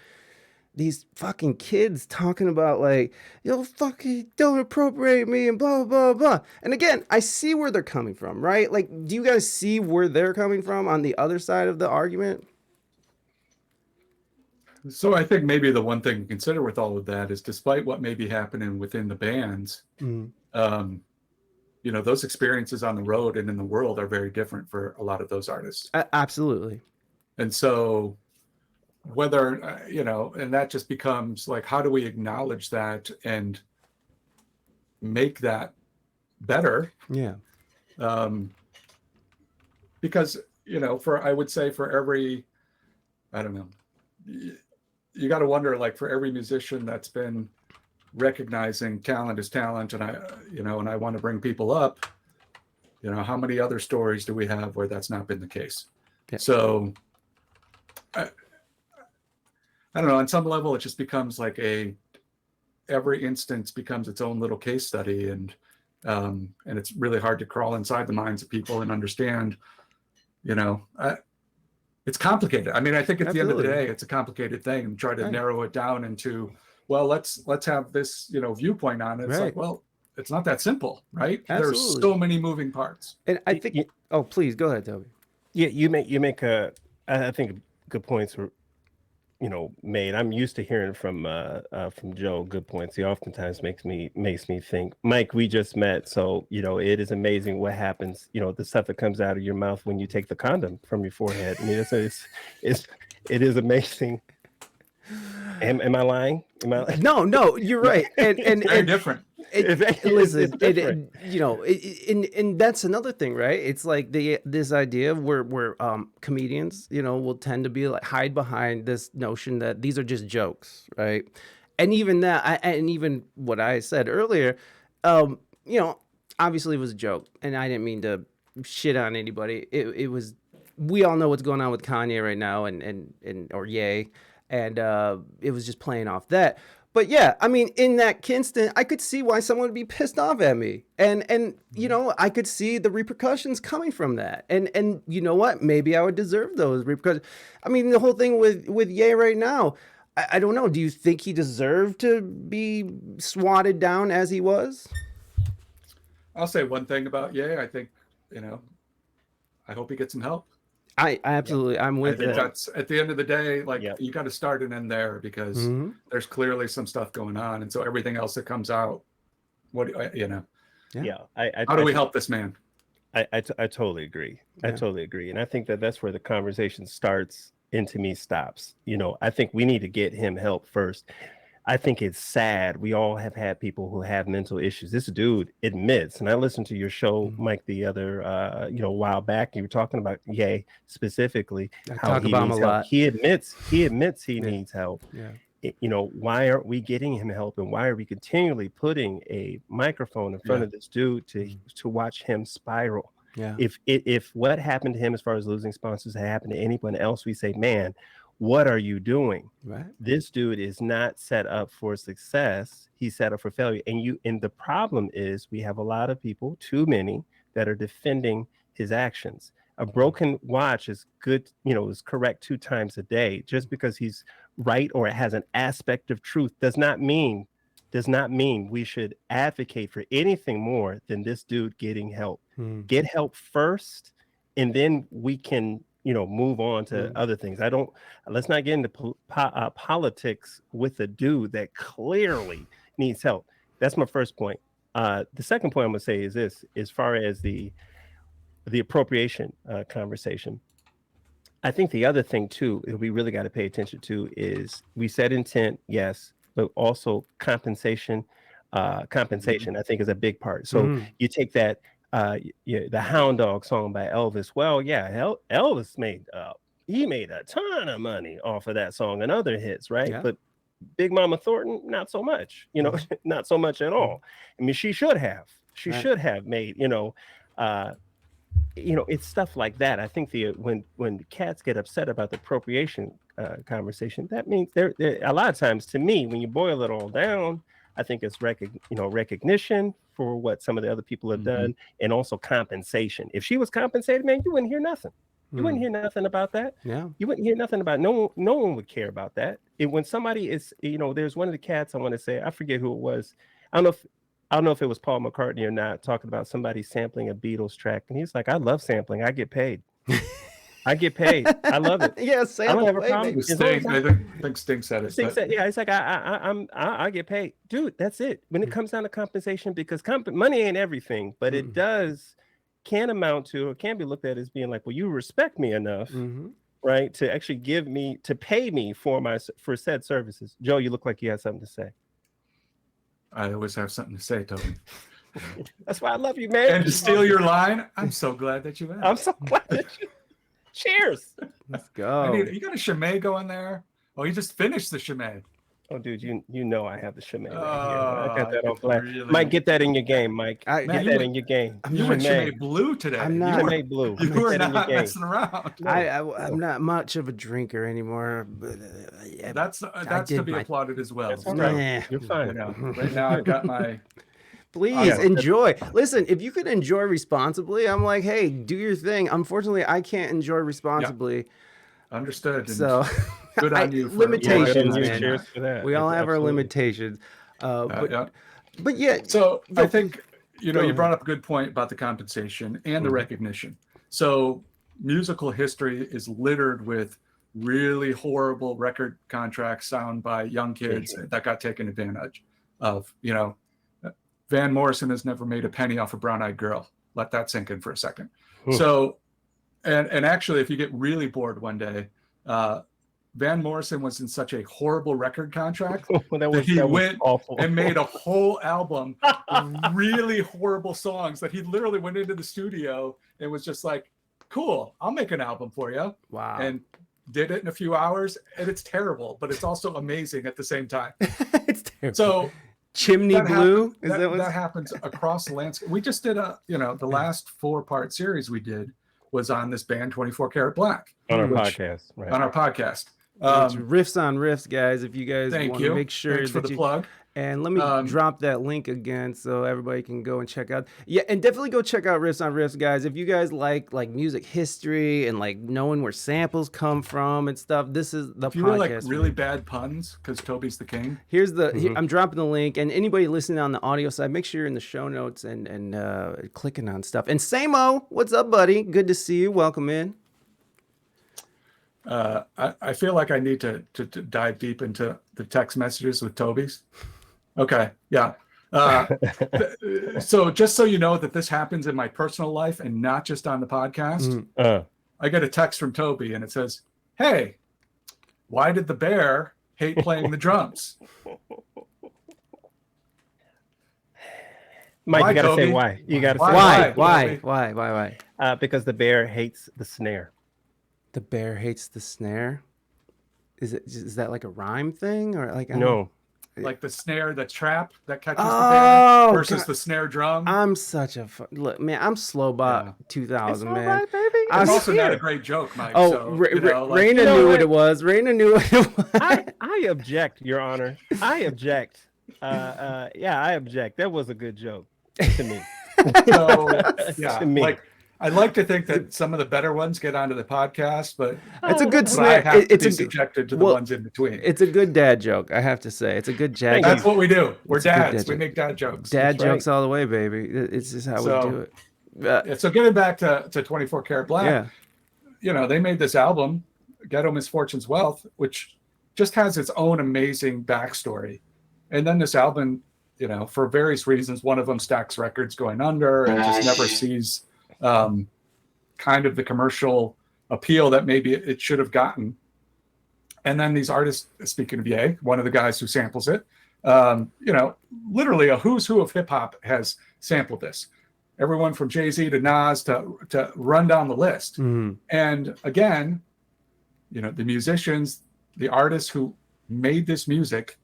these fucking kids talking about like, yo, fucking don't appropriate me and blah, blah, blah. And again, I see where they're coming from, right? Like, do you guys see where they're coming from on the other side of the argument? So I think maybe the one thing to consider with all of that is, despite what may be happening within the bands, you know, those experiences on the road and in the world are very different for a lot of those artists. Absolutely. And so whether, you know, and that just becomes like, how do we acknowledge that and make that better? Yeah. Because, you know, I would say for every, I don't know, you got to wonder, like, for every musician that's been recognizing talent is talent, and I want to bring people up, you know, how many other stories do we have where that's not been the case? Yeah. So I don't know, on some level it just becomes like every instance becomes its own little case study, and it's really hard to crawl inside the minds of people and understand, you know, it's complicated. I mean, I think at the end of the day, it's a complicated thing, and try to narrow it down into, well, let's have this, you know, viewpoint on it. It's like, well, it's not that simple, right? There's so many moving parts. And I think, oh, please go ahead, Toby. Yeah, you make I think good points were, you know, made. I'm used to hearing from Joe good points. He oftentimes makes me think, Mike, we just met, so you know it is amazing what happens. You know, the stuff that comes out of your mouth when you take the condom from your forehead. I mean, it is amazing. Am I lying? No, you're right. And very different. Listen, you know, and that's another thing, right? It's like this idea where comedians, you know, will tend to be like hide behind this notion that these are just jokes, right? And even that, and even what I said earlier, you know, obviously it was a joke, and I didn't mean to shit on anybody. It was, we all know what's going on with Kanye right now, or Ye, and it was just playing off that. But yeah, I mean, in that instant, I could see why someone would be pissed off at me, and you know, I could see the repercussions coming from that, and you know what? Maybe I would deserve those repercussions. I mean, the whole thing with Ye right now, I don't know. Do you think he deserved to be swatted down as he was? I'll say one thing about Ye. I think, you know, I hope he gets some help. I absolutely, I'm with it. it. That's at the end of the day, like you got to start and end there, because there's clearly some stuff going on, and so everything else that comes out, you know, how do we help this man? I totally agree. I totally agree, and I think that's where the conversation starts and to me stops. You know, I think we need to get him help first. I think it's sad. We all have had people who have mental issues. This dude admits, and I listened to your show, Mike, the other, you know, a while back. You were talking about Ye specifically. How he needs help. He admits he needs help. Yeah. You know, why aren't we getting him help, and why are we continually putting a microphone in front of this dude to watch him spiral? Yeah. If what happened to him as far as losing sponsors had happened to anyone else, we say, man, what are you doing? Right. This dude is not set up for success. He's set up for failure. And the problem is we have a lot of people, too many, that are defending his actions. A broken watch is good, you know, is correct 2 times a day. Just because he's right or it has an aspect of truth does not mean we should advocate for anything more than this dude getting help. Get help first, and then we can, you know, move on to other things. Let's not get into politics with a dude that clearly needs help. That's my first point. The second point I'm gonna say is this: as far as the appropriation conversation, I think the other thing too that we really got to pay attention to is, we said intent, yes, but also compensation. I think is a big part. So you take that. The Hound Dog song by Elvis. Well, yeah, Elvis made he made a ton of money off of that song and other hits, right? Yeah. But Big Mama Thornton, not so much, not so much at all. I mean, she should have made, it's stuff like that. I think when cats get upset about the appropriation conversation, that means they're a lot of times, to me, when you boil it all down, I think it's recognition for what some of the other people have done, and also compensation. If she was compensated, man, you wouldn't hear nothing. You wouldn't hear nothing about that. Yeah. You wouldn't hear nothing about no one would care about that. When somebody is, there's one of the cats, I want to say, I forget who it was. I don't know if it was Paul McCartney or not, talking about somebody sampling a Beatles track. And he's like, I love sampling. I get paid. I get paid. I love it. Yeah, I don't have a problem. I think Sting said it. Sting said, yeah, it's like I get paid. Dude, that's it. When it comes down to compensation, because money ain't everything, but it can amount to, or can be looked at as being like, well, you respect me enough, right, to actually pay me for said services. Joe, you look like you had something to say. I always have something to say, Toby. That's why I love you, man. And to steal your line, I'm so glad that you asked. I'm so glad that you. Cheers. Let's go. You got a Chimay going there? Oh, you just finished the Chimay. Oh, dude, you know I have the Chimay right here. I got that on black. Really... Mike, get that in your game, Mike. Get that in your game. You went Chimay blue today. I'm not. Chimay blue. You were not messing around. I'm not much of a drinker anymore. But, that's to be applauded as well. That's right. You're fine. Right now, I've got my... Please enjoy. Listen, if you can enjoy responsibly, I'm like, hey, do your thing. Unfortunately, I can't enjoy responsibly. Yeah. Understood. So good on you. Limitations, man. Cheers for that. We all have our limitations. But yeah. So I think, you brought up a good point about the compensation and the recognition. So musical history is littered with really horrible record contracts signed by young kids that got taken advantage of. Van Morrison has never made a penny off a Brown-Eyed Girl. Let that sink in for a second. So, and actually, if you get really bored one day, Van Morrison was in such a horrible record contract that he went and made a whole album of really horrible songs that he literally went into the studio and was just like, cool, I'll make an album for you. Wow. And did it in a few hours, and it's terrible, but it's also amazing at the same time. It's terrible. So Chimney Blue? That happens across the landscape. We just did the last 4-part series we did was on this band 24 Karat Black. On our podcast. Right. On our podcast. Riffs on Riffs, guys. If you guys want to make sure Thanks for the plug. And let me drop that link again so everybody can go and check out. Yeah, and definitely go check out Riffs on Riffs, guys. If you guys like music history and like knowing where samples come from and stuff, this is the podcast. If you were like really bad puns, because Toby's the king. Here's I'm dropping the link, and anybody listening on the audio side, make sure you're in the show notes and clicking on stuff. And Samo, what's up, buddy? Good to see you. Welcome in. I feel like I need to dive deep into the text messages with Toby's. Okay, yeah. So just so you know that this happens in my personal life and not just on the podcast, I get a text from Toby and it says, hey, why did the bear hate playing the drums? Mike, why, you gotta Toby? say why. You gotta say why? Because the bear hates the snare. The bear hates the snare. Is that like a rhyme thing or like no? Like the snare, the trap that catches the bear versus the snare drum. I'm such a look, man. I'm Slowbot 2000, man. Right, baby. It's also not a great joke, Mike. Oh, so, Reina knew what it was. Reina knew what it was. I object, Your Honor. I object. I object. That was a good joke to me. So, yeah, to me. Like I'd like to think that some of the better ones get onto the podcast, but it's a good snare. It's subjected to the ones in between. It's a good dad joke, I have to say. It's a good dad. That's what we do. We're dads. We make dad jokes. Dad jokes all the way, baby. It's just how we do it. So getting back to 24 Karat Black, they made this album, Ghetto Misfortune's Wealth, which just has its own amazing backstory. And then this album, for various reasons, one of them Stax Records going under and just never sees kind of the commercial appeal that maybe it should have gotten. And then these artists, speaking of Ye, one of the guys who samples it, literally a who's who of hip hop has sampled this. Everyone from Jay-Z to Nas to run down the list. And again, the musicians, the artists who made this music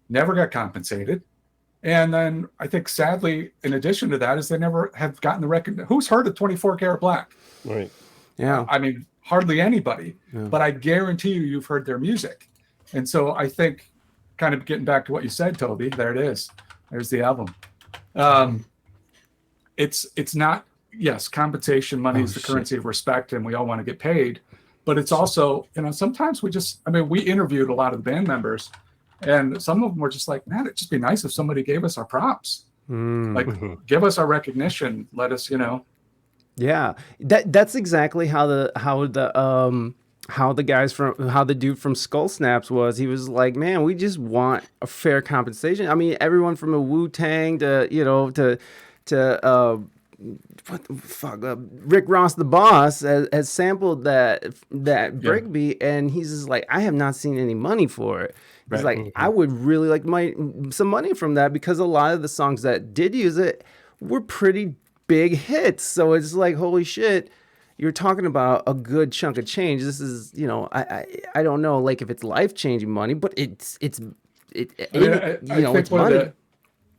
never got compensated. And then I think sadly, in addition to that, is they never have gotten the record. Who's heard of 24 Karat Black? Right. Yeah. I mean, hardly anybody, but I guarantee you've heard their music. And so I think, kind of getting back to what you said, Toby, there it is. There's the album. It's not, yes, compensation money is the currency of respect, and we all want to get paid. But it's also, sometimes we interviewed a lot of the band members, and some of them were just like, man, it'd just be nice if somebody gave us our props. Like, give us our recognition. Let us, Yeah, that's exactly how the dude from Skull Snaps was. He was like, man, we just want a fair compensation. I mean, everyone from a Wu-Tang to what the fuck, Rick Ross the Boss has sampled that breakbeat, and he's just like, I have not seen any money for it. He's like, I would really like some money from that, because a lot of the songs that did use it were pretty big hits. So it's like, holy shit, you're talking about a good chunk of change. This is, I don't know, like, if it's life-changing money, but it's money.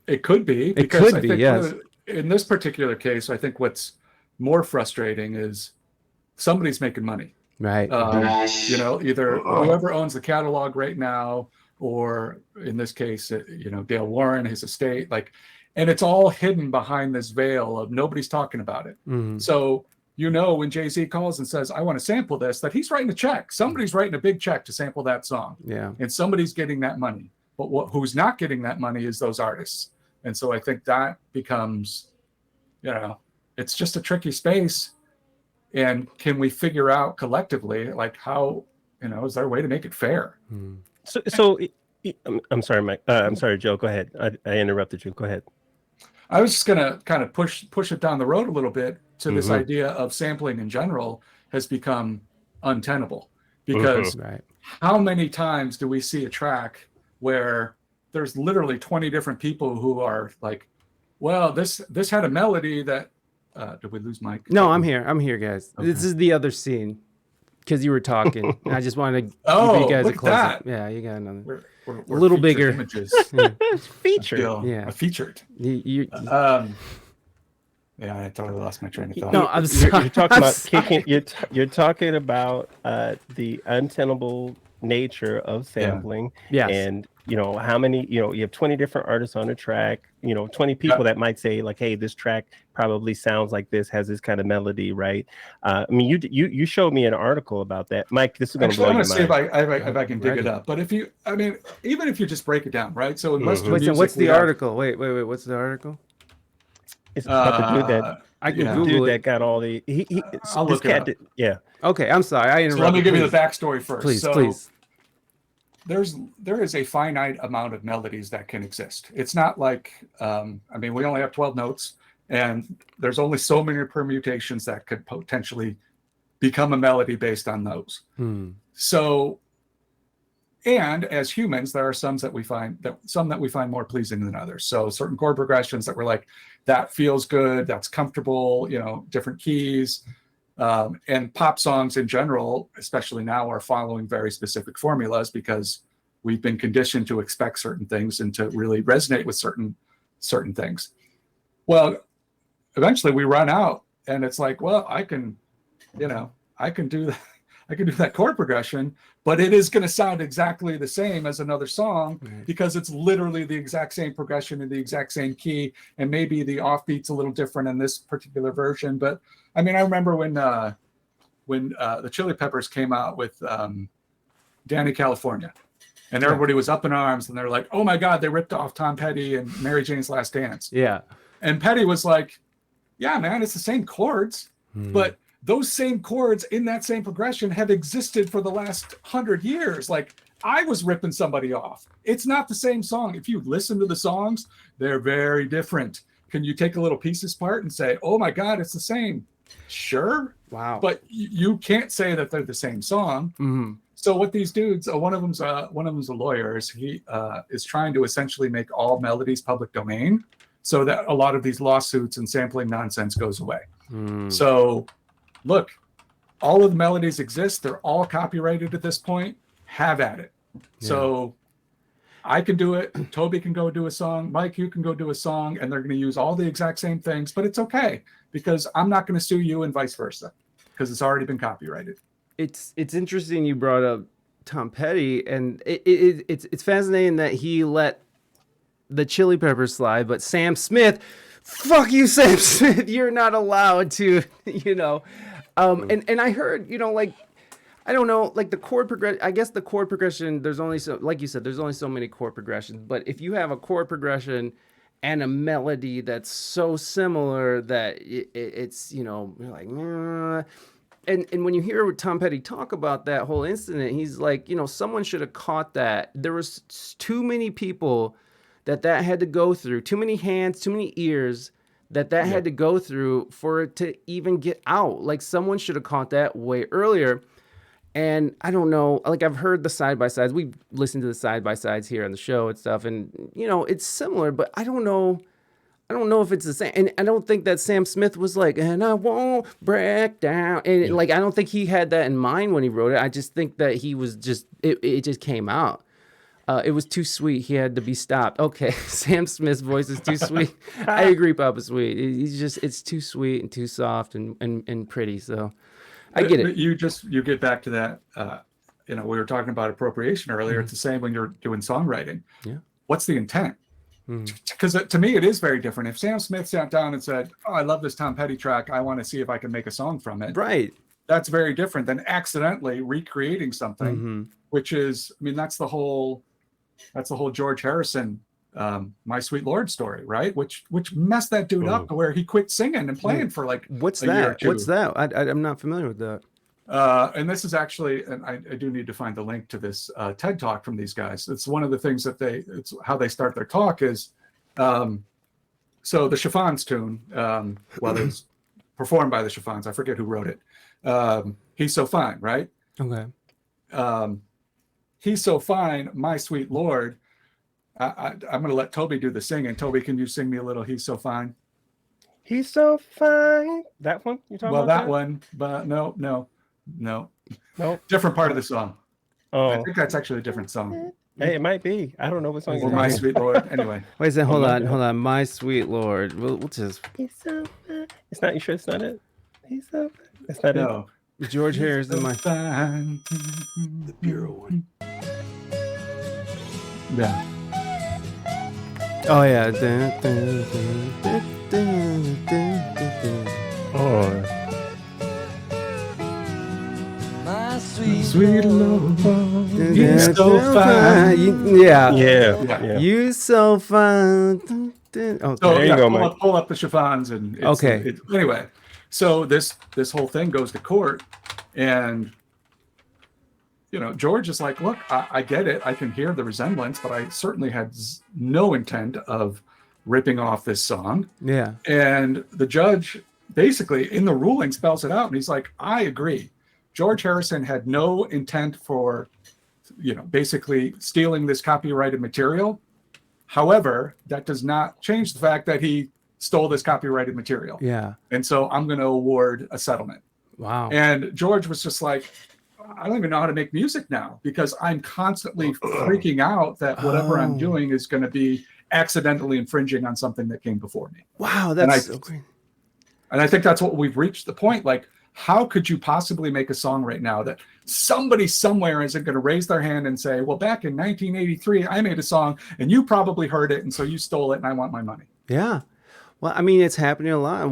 It could be. It could be, yes. In this particular case, I think what's more frustrating is somebody's making money. Right. Either whoever owns the catalog right now, or in this case, Dale Warren, his estate, and it's all hidden behind this veil of nobody's talking about it. So, when Jay-Z calls and says, I want to sample this, that he's writing a check. Somebody's writing a big check to sample that song. Yeah. And somebody's getting that money. But who's not getting that money is those artists. And so I think that becomes, it's just a tricky space. And can we figure out collectively, how, is there a way to make it fair? So I'm sorry, Mike. I'm sorry, Joe. Go ahead. I interrupted you. Go ahead. I was just going to kind of push it down the road a little bit to this idea of sampling in general has become untenable, because how many times do we see a track where there's literally 20 different people who are like, well, this had a melody that, did we lose Mike? No, I'm here, guys. Okay. This is the other scene, because you were talking. I just wanted to give you guys a close up. Yeah, you got another. We're a little bigger. Images. Featured. Featured. Yeah, I totally lost my train of thought. No, I'm sorry. You're talking about kicking. You're talking about the untenable nature of sampling. Yes. And how many, you have 20 different artists on a track, 20 people that might say like, hey, this track probably sounds like this, has this kind of melody, right? I mean, you showed me an article about that, Mike. This is going to blow your mind. I'm going to see if I can dig it up. But even if you just break it down, right? So in Western music, what's the article? Wait, what's the article? It's about the dude that I can Google that got all the I'll look it up. Yeah. Okay, I'm sorry. I interrupted. So let me give you the backstory first. Please. There is a finite amount of melodies that can exist. It's not like we only have 12 notes, and there's only so many permutations that could potentially become a melody based on those. So, and as humans, there are some that we find more pleasing than others. So certain chord progressions that we're like, that feels good, that's comfortable, different keys. And pop songs in general, especially now, are following very specific formulas because we've been conditioned to expect certain things and to really resonate with certain things. Well, eventually we run out, and it's like, well, I can do that chord progression, but it is going to sound exactly the same as another song because it's literally the exact same progression in the exact same key, and maybe the offbeat's a little different in this particular version. But I remember when the Chili Peppers came out with Danny California, and everybody was up in arms, and they're like, oh my God, they ripped off Tom Petty and Mary Jane's Last Dance. Yeah. And Petty was like, yeah, man, it's the same chords, but those same chords in that same progression have existed for the last 100 years. Like, I was ripping somebody off. It's not the same song. If you listen to the songs, they're very different. Can you take a little pieces apart and say, oh my God, it's the same? Sure. Wow. But you can't say that they're the same song. So what these dudes, one of them's a lawyer, he is trying to essentially make all melodies public domain so that a lot of these lawsuits and sampling nonsense goes away. So look, all of the melodies exist. They're all copyrighted at this point. Have at it. Yeah. So I can do it. Toby can go do a song. Mike, you can go do a song, and they're going to use all the exact same things, but it's okay because I'm not going to sue you and vice versa because it's already been copyrighted. It's interesting you brought up Tom Petty, and it's fascinating that he let the Chili Peppers slide, but Sam Smith, fuck you, Sam Smith, you're not allowed to, you know. And I heard, you know, like, I don't know, like the chord progression, I guess the chord progression, there's only so, like you said, there's only so many chord progressions, but if you have a chord progression and a melody that's so similar that it's, you know, you're like, nah. And when you hear Tom Petty talk about that whole incident, he's like, you know, someone should have caught that. There was too many people that had to go through, too many hands, too many ears that had to go through for it to even get out. Like someone should have caught that way earlier. And I don't know, like I've heard the side-by-sides. We've listened to the side-by-sides here on the show and stuff. And, you know, it's similar, but I don't know if it's the same. And I don't think that Sam Smith was like, and I won't break down. And like, I don't think he had that in mind when he wrote it. I just think that he was just, it just came out. It was too sweet. He had to be stopped. Okay, Sam Smith's voice is too sweet. I agree, Papa Sweet. He's just, it's too sweet and too soft and pretty. So I get it. You get back to that. You know, we were talking about appropriation earlier. It's the same when you're doing songwriting. Yeah. What's the intent? Because to me, it is very different. If Sam Smith sat down and said, "Oh, I love this Tom Petty track. I want to see if I can make a song from it." Right. That's very different than accidentally recreating something, which is, I mean, that's the whole George Harrison, My Sweet Lord story, right? Which messed that dude up to where he quit singing and playing for like what's that? What's that? I'm not familiar with that. And this is actually, and I do need to find the link to this TED Talk from these guys. It's one of the things that it's how they start their talk is, so the Chiffons tune, well, it's performed by the Chiffons. I forget who wrote it. He's So Fine, right? Okay. He's So Fine, My Sweet Lord. I'm going to let Toby do the singing. Toby, can you sing me a little He's So Fine? He's so fine. That one you're talking about? Well, that one, but no. Different part of the song. Oh, I think that's actually a different song. Hey, it might be. I don't know what song. Or My Sweet Lord. Anyway. Wait a second. Hold on. My Sweet Lord. We'll just. He's so fine. It's not. You sure it's not it? He's so fine. That's not it. George Harrison. The pure one. Yeah. Oh yeah. Oh. My sweet Lord, you're so fine. Yeah. You so fine. Okay. So there you go, Mike. Pull up the Chiffons and anyway. So this whole thing goes to court, and you know, George is like, look, I get it. I can hear the resemblance, but I certainly had no intent of ripping off this song. Yeah. And the judge basically in the ruling spells it out. And he's like, I agree. George Harrison had no intent for, you know, basically stealing this copyrighted material. However, that does not change the fact that he stole this copyrighted material. Yeah. And so I'm going to award a settlement. Wow. And George was just like, I don't even know how to make music now because I'm constantly freaking out that whatever I'm doing is going to be accidentally infringing on something that came before me. Wow, that's so great. And I think that's what we've reached the point. Like, how could you possibly make a song right now that somebody somewhere isn't going to raise their hand and say, well, back in 1983, I made a song and you probably heard it. And so you stole it and I want my money. Yeah. Well, I mean, it's happening a lot.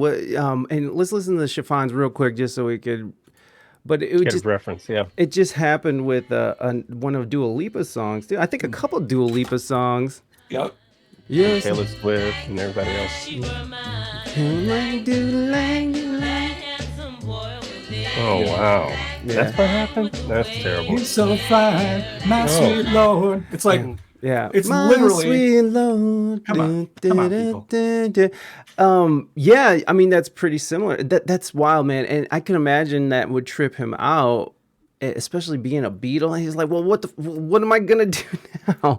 And let's listen to the Chiffons real quick just so we could. But it get just a reference, yeah. It just happened with one of Dua Lipa's songs too. I think a couple Dua Lipa songs. Yep. Yes. Taylor Swift and everybody else. Oh wow. Yeah. That's what happened? That's terrible. He's so fine, my sweet Lord. It's like it's my literally sweet Lord. Come on, people. Yeah, I mean that's pretty similar. That's wild, man. And I can imagine that would trip him out, especially being a Beatle. He's like, well, what am I gonna do now?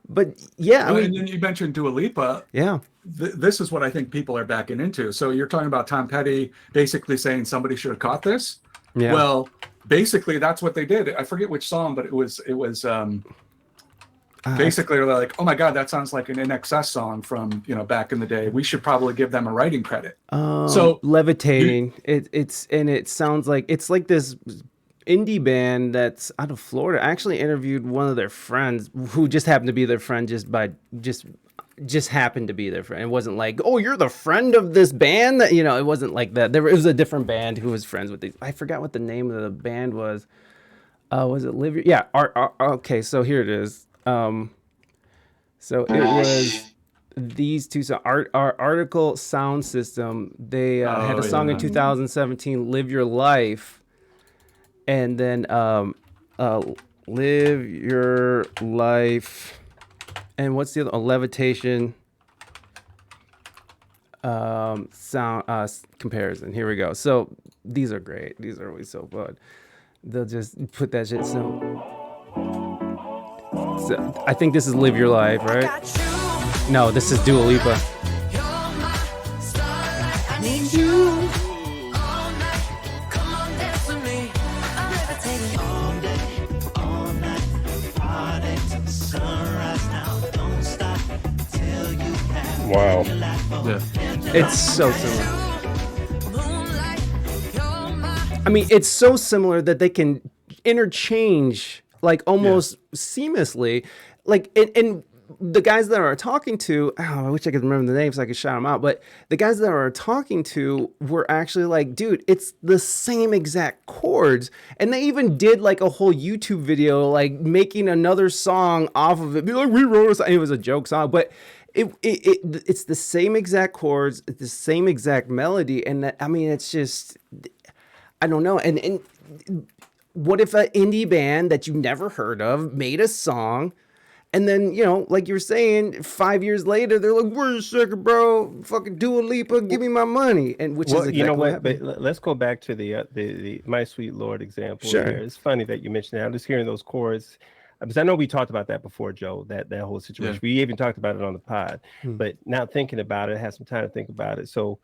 But yeah, I mean, and then you mentioned Dua Lipa. Yeah. This is what I think people are backing into. So you're talking about Tom Petty basically saying somebody should have caught this. Yeah. Well, basically that's what they did. I forget which song, but it was basically they're like, oh my God, that sounds like an NXS song from, you know, back in the day. We should probably give them a writing credit. So Levitating. It sounds like it's like this indie band that's out of Florida. I actually interviewed one of their friends who just happened to be their friend just happened to be their friend. It wasn't like, oh, you're the friend of this band. That, you know, it wasn't like that. It was a different band who was friends with these. I forgot what the name of the band was. Was it Live Your? Yeah. Okay, so here it is. So it was these two. So our Article Sound System. They had a song in 2017, "Live Your Life," and then "Live Your Life." And what's the other? Levitation. Sound comparison. Here we go. So these are great. These are always so fun. They'll just put that shit. So I think this is "Live Your Life," right? No, this is Dua Lipa. Wow. yeah. It's so similar. I mean, it's so similar that they can interchange like almost seamlessly. Like, and the guys that are talking to, I wish I could remember the names so I could shout them out, but the guys that are talking to were actually like, dude, it's the same exact chords. And they even did like a whole YouTube video, like making another song off of it. Be like, we wrote a song. It was a joke song, but it's the same exact chords, it's the same exact melody. And that, I mean, it's just, I don't know. And what if an indie band that you never heard of made a song, and then, you know, like you were saying, 5 years later, they're like, "Where's the second, bro? Fucking Dua Lipa, give me my money." And which is exactly, you know what? But let's go back to the My Sweet Lord example. Sure. Here. It's funny that you mentioned that. I'm just hearing those chords because I know we talked about that before, Joe. That whole situation. Yeah. We even talked about it on the pod. But now thinking about it, I had some time to think about it. So,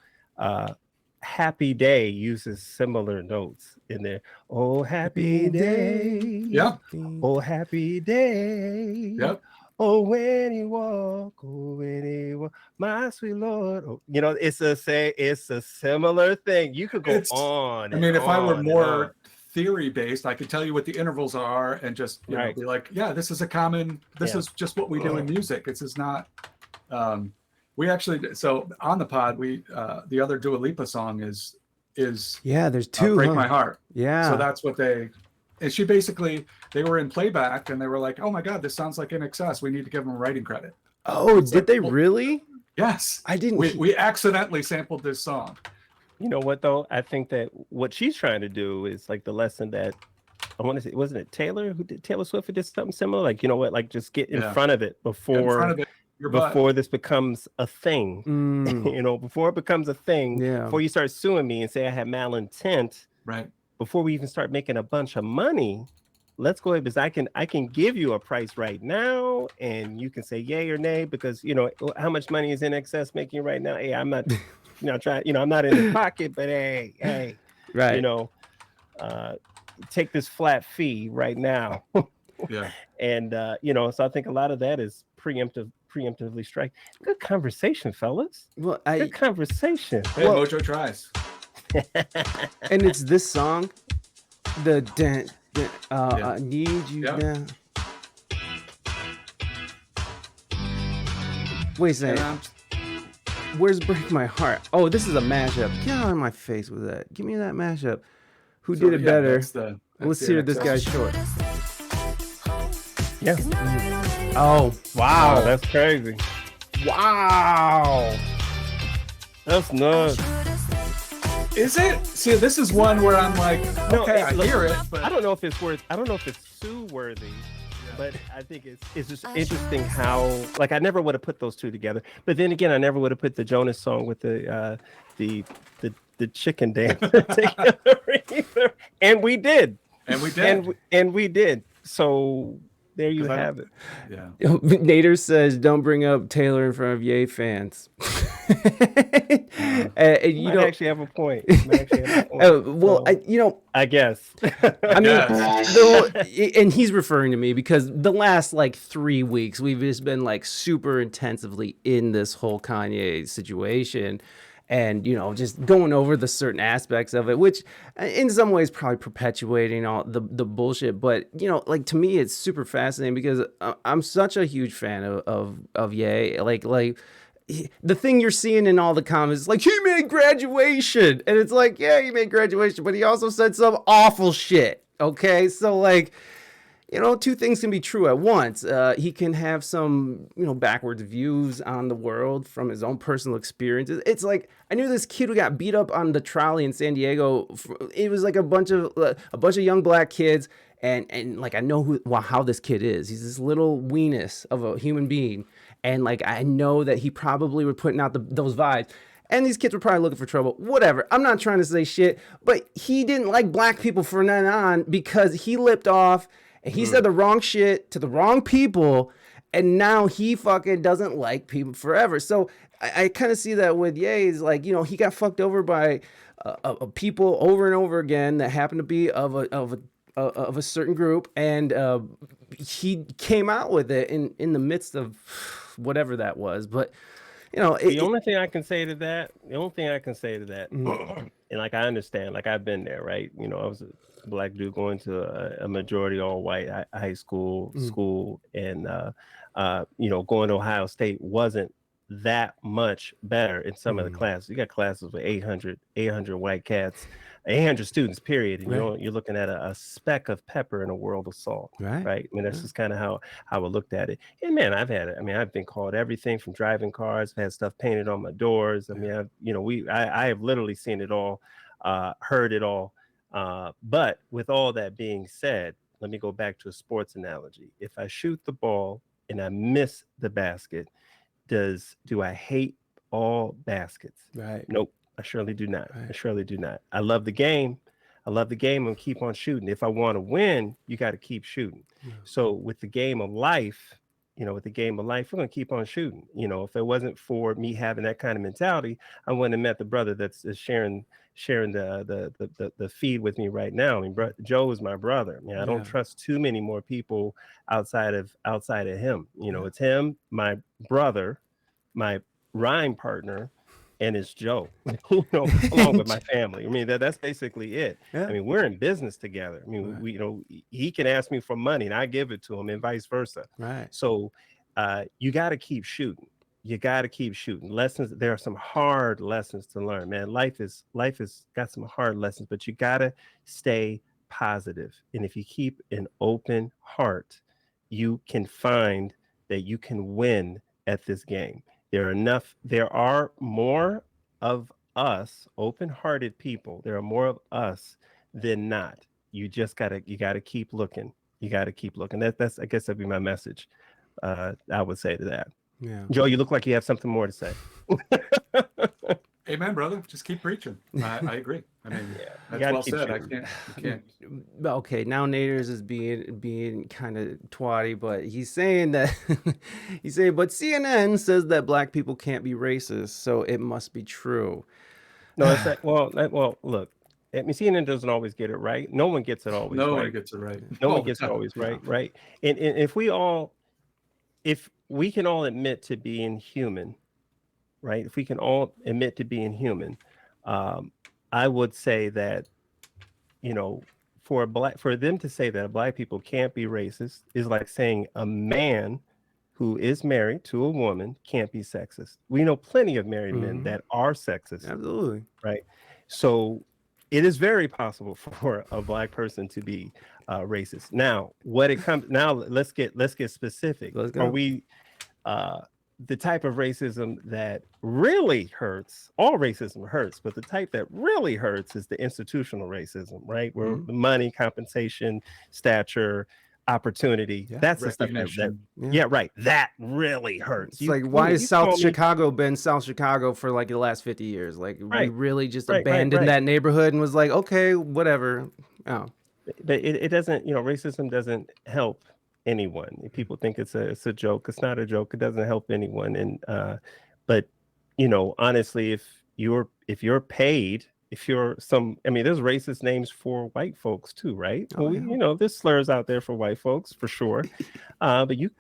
Happy Day uses similar notes in there. Oh, happy day. Yep. Oh, happy day. Yep. Oh, when he walk, my sweet Lord. Oh, you know, it's a similar thing. You could go on. I mean, if I were more theory based, I could tell you what the intervals are and just you know, be like, yeah, this is a common. This is just what we do in music. This is not. We actually, so on the pod, we the other Dua Lipa song is there's two. Break My Heart. Yeah. So that's what they were in playback and they were like, oh my God, this sounds like NXS. We need to give them a writing credit. Oh, did they really? Yes. I didn't. We accidentally sampled this song. You know what though? I think that what she's trying to do is like the lesson that I want to say, wasn't it Taylor Swift who did something similar? Like, you know what? Like just get in front of it before this becomes a thing. You know, before it becomes a thing, before you start suing me and say I had malintent, right? Before we even start making a bunch of money, let's go ahead, because I can give you a price right now and you can say yay or nay, because you know how much money is NXS making right now. Hey, I'm not trying, I'm not in the pocket, but hey, right, you know, take this flat fee right now. Yeah. And you know, so I think a lot of that is preemptively strike. Good conversation, fellas. Well, good conversation. Hey, Mojo tries. And it's this song, I need you now. Wait a second. Where's Break My Heart? Oh, this is a mashup. Get out of my face with that. Give me that mashup. Who did it better? Let's hear this guy's short. Yeah. Oh, wow. Oh, that's crazy. Wow. That's nuts. Is it? See, this is one where I'm like, okay, I hear it, but I don't know if it's sue worthy, but I think it's just interesting how, like, I never would have put those two together. But then again, I never would have put the Jonas song with the chicken dance together either. And we did. And we did. So there you have it. Yeah. Nader says, "Don't bring up Taylor in front of Ye fans." You might actually have a point. Well, I guess. I mean, and he's referring to me because the last like 3 weeks we've just been like super intensively in this whole Kanye situation. And, just going over the certain aspects of it, which in some ways probably perpetuating all the bullshit. But, like to me, it's super fascinating because I'm such a huge fan of Ye. Like the thing you're seeing in all the comments is like, he made graduation. And it's like, yeah, he made graduation, but he also said some awful shit. Okay. So like, two things can be true at once. He can have some, backwards views on the world from his own personal experiences. It's like, I knew this kid who got beat up on the trolley in San Diego. It was like a bunch of young black kids. And like, I know how this kid is. He's this little weenus of a human being. And like, I know that he probably were putting out those vibes. And these kids were probably looking for trouble. Whatever. I'm not trying to say shit, but he didn't like black people from then on because he lipped off and he said the wrong shit to the wrong people. And now he fucking doesn't like people forever. So I kind of see that with Ye. Is like, he got fucked over by people over and over again that happen to be of a certain group. And he came out with it in the midst of whatever that was. But, the only thing I can say to that, and like, I understand, like, I've been there, right? I was a black dude going to a majority all white high school, and, going to Ohio State wasn't that much better in some of the classes. You got classes with 800 white cats, 800 students, period. And you're looking at a speck of pepper in a world of salt. Right. I mean, that's just kind of how I looked at it. And man, I've had it. I mean, I've been called everything from driving cars, I've had stuff painted on my doors. I mean, I have literally seen it all, heard it all. But with all that being said, let me go back to a sports analogy. If I shoot the ball and I miss the basket, do I hate all baskets? Right. Nope. I surely do not. Right. I surely do not. I love the game. And keep on shooting. If I want to win, you got to keep shooting. Yeah. So with the game of life, we're going to keep on shooting. If it wasn't for me having that kind of mentality, I wouldn't have met the brother that's sharing the feed with me right now. I mean, Joe is my brother. I mean, I don't trust too many more people outside of him. It's him, my brother, my rhyme partner, and it's Joe, along with my family. I mean, that's basically it. Yeah. I mean, we're in business together. I mean, we he can ask me for money and I give it to him, and vice versa. Right. So you got to keep shooting. Lessons. There are some hard lessons to learn, man. Life has got some hard lessons, but you got to stay positive. And if you keep an open heart, you can find that you can win at this game. There are more of us open-hearted people. There are more of us than not. You gotta keep looking. That's I guess that'd be my message. I would say to that. Yeah. Joe, you look like you have something more to say. Amen, brother. Just keep preaching. I agree. I mean, that's well said. I can't. Okay, now Naders is being kind of twatty, but he's saying that but CNN says that black people can't be racist, so it must be true. No, it's that. Well, look. I mean, CNN doesn't always get it right. No one gets it always right. No one gets it right. No one gets it always right, right? And if we can all admit to being human, right? If we can all admit to being human, I would say that, for them to say that black people can't be racist is like saying a man who is married to a woman can't be sexist. We know plenty of married men that are sexist. Absolutely. Right. So it is very possible for a black person to be racist. Now, let's get specific. Let's go. Are we the type of racism that really hurts? All racism hurts, but the type that really hurts is the institutional racism, right? Where the money, compensation, stature, opportunity, that's the stuff that right, that really hurts. It's like, why has South Chicago been South Chicago for like the last 50 years? Like, we really just abandoned that neighborhood and was like, okay, whatever. Oh, but it doesn't, racism doesn't help anyone. People think it's a joke. It's not a joke. It doesn't help anyone. And but honestly, if you're paid, if you're there's racist names for white folks too, right? Oh, yeah. There's slurs out there for white folks for sure. But you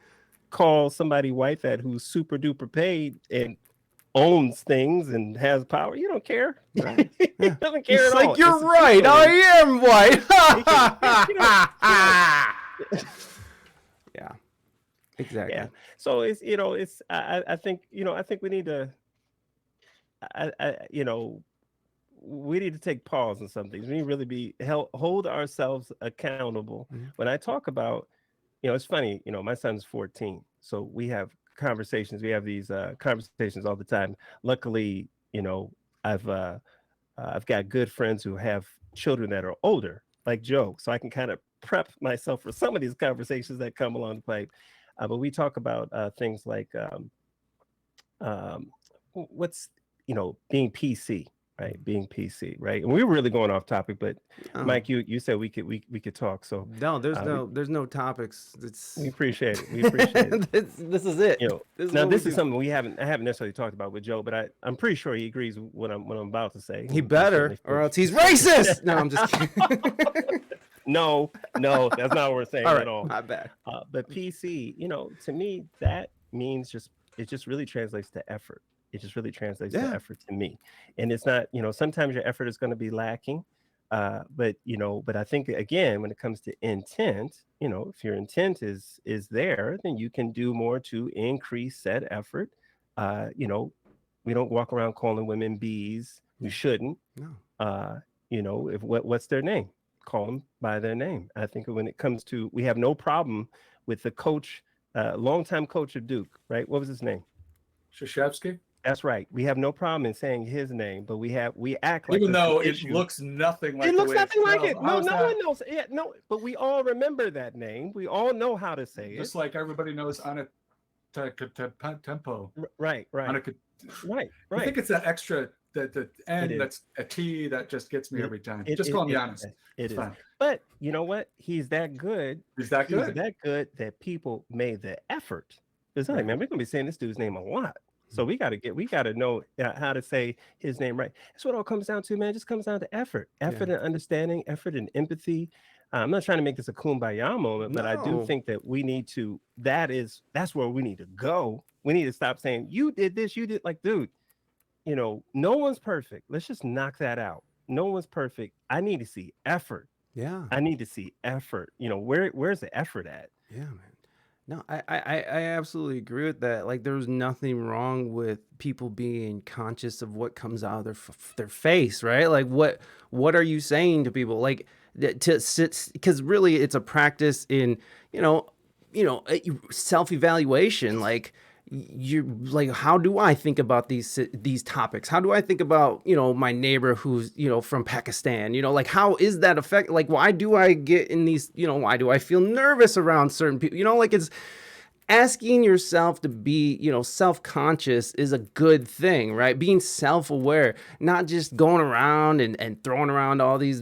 call somebody white that who's super duper paid and owns things and has power, you don't care. Right. He Yeah. doesn't care It's at like, all. you're right. I am white. Yeah. Exactly. Yeah. So it's I think we need to we need to take pause on some things. We need to really be hold ourselves accountable. Mm-hmm. When I talk about, it's funny, my son's 14, so we have conversations. We have these conversations all the time. Luckily, I've got good friends who have children that are older, like Joe, so I can kind of prep myself for some of these conversations that come along the pipe. But we talk about things like what's being PC, right? Being PC, right? And we were really going off topic, but Mike, you said we could talk. So no, there's no topics. We appreciate it. We appreciate it. This is it. This is something I haven't necessarily talked about with Joe, but I'm pretty sure he agrees with what I'm about to say. He better, or else he's racist. No, I'm just kidding. No, that's not what we're saying at all. My bad. But PC, to me, that means it just really translates to effort. It just really translates to effort to me. And it's not, sometimes your effort is going to be lacking. But I think, again, when it comes to intent, if your intent is there, then you can do more to increase said effort. We don't walk around calling women bees. We shouldn't. No. What's their name? Call them by their name. I think when it comes to, we have no problem with the coach, longtime coach of Duke, right? What was his name? Krzyzewski. That's right. We have no problem in saying his name, but we act like, even though it looks nothing like it looks nothing like it. No one knows. Yeah, no, but we all remember that name. We all know how to say it. Just like everybody knows Anna Tempo. Right. Right. I think it's that extra the end that's a T that just gets me every time. Just call him Giannis. It is. But you know what? He's that good. He's that good that people made the effort. It's like, man, we're gonna be saying this dude's name a lot. So we gotta know how to say his name right. That's what it all comes down to, man. It just comes down to effort and understanding, effort and empathy. I'm not trying to make this a kumbaya moment, but I do think that we need to. That's where we need to go. We need to stop saying you did this, you did, like, dude. No one's perfect. Let's just knock that out. No one's perfect. I need to see effort. Yeah. I need to see effort. Where's the effort at? Yeah, man. No, I absolutely agree with that. Like, there's nothing wrong with people being conscious of what comes out of their face, right? Like, what are you saying to people? Like, to sit, because really it's a practice in, self-evaluation. Like, you're like, how do I think about these topics? How do I think about, my neighbor who's, from Pakistan, like, how is that affect? Like, why do I get in these, why do I feel nervous around certain people? Like, it's asking yourself to be, self-conscious is a good thing, right? Being self-aware, not just going around and throwing around all these,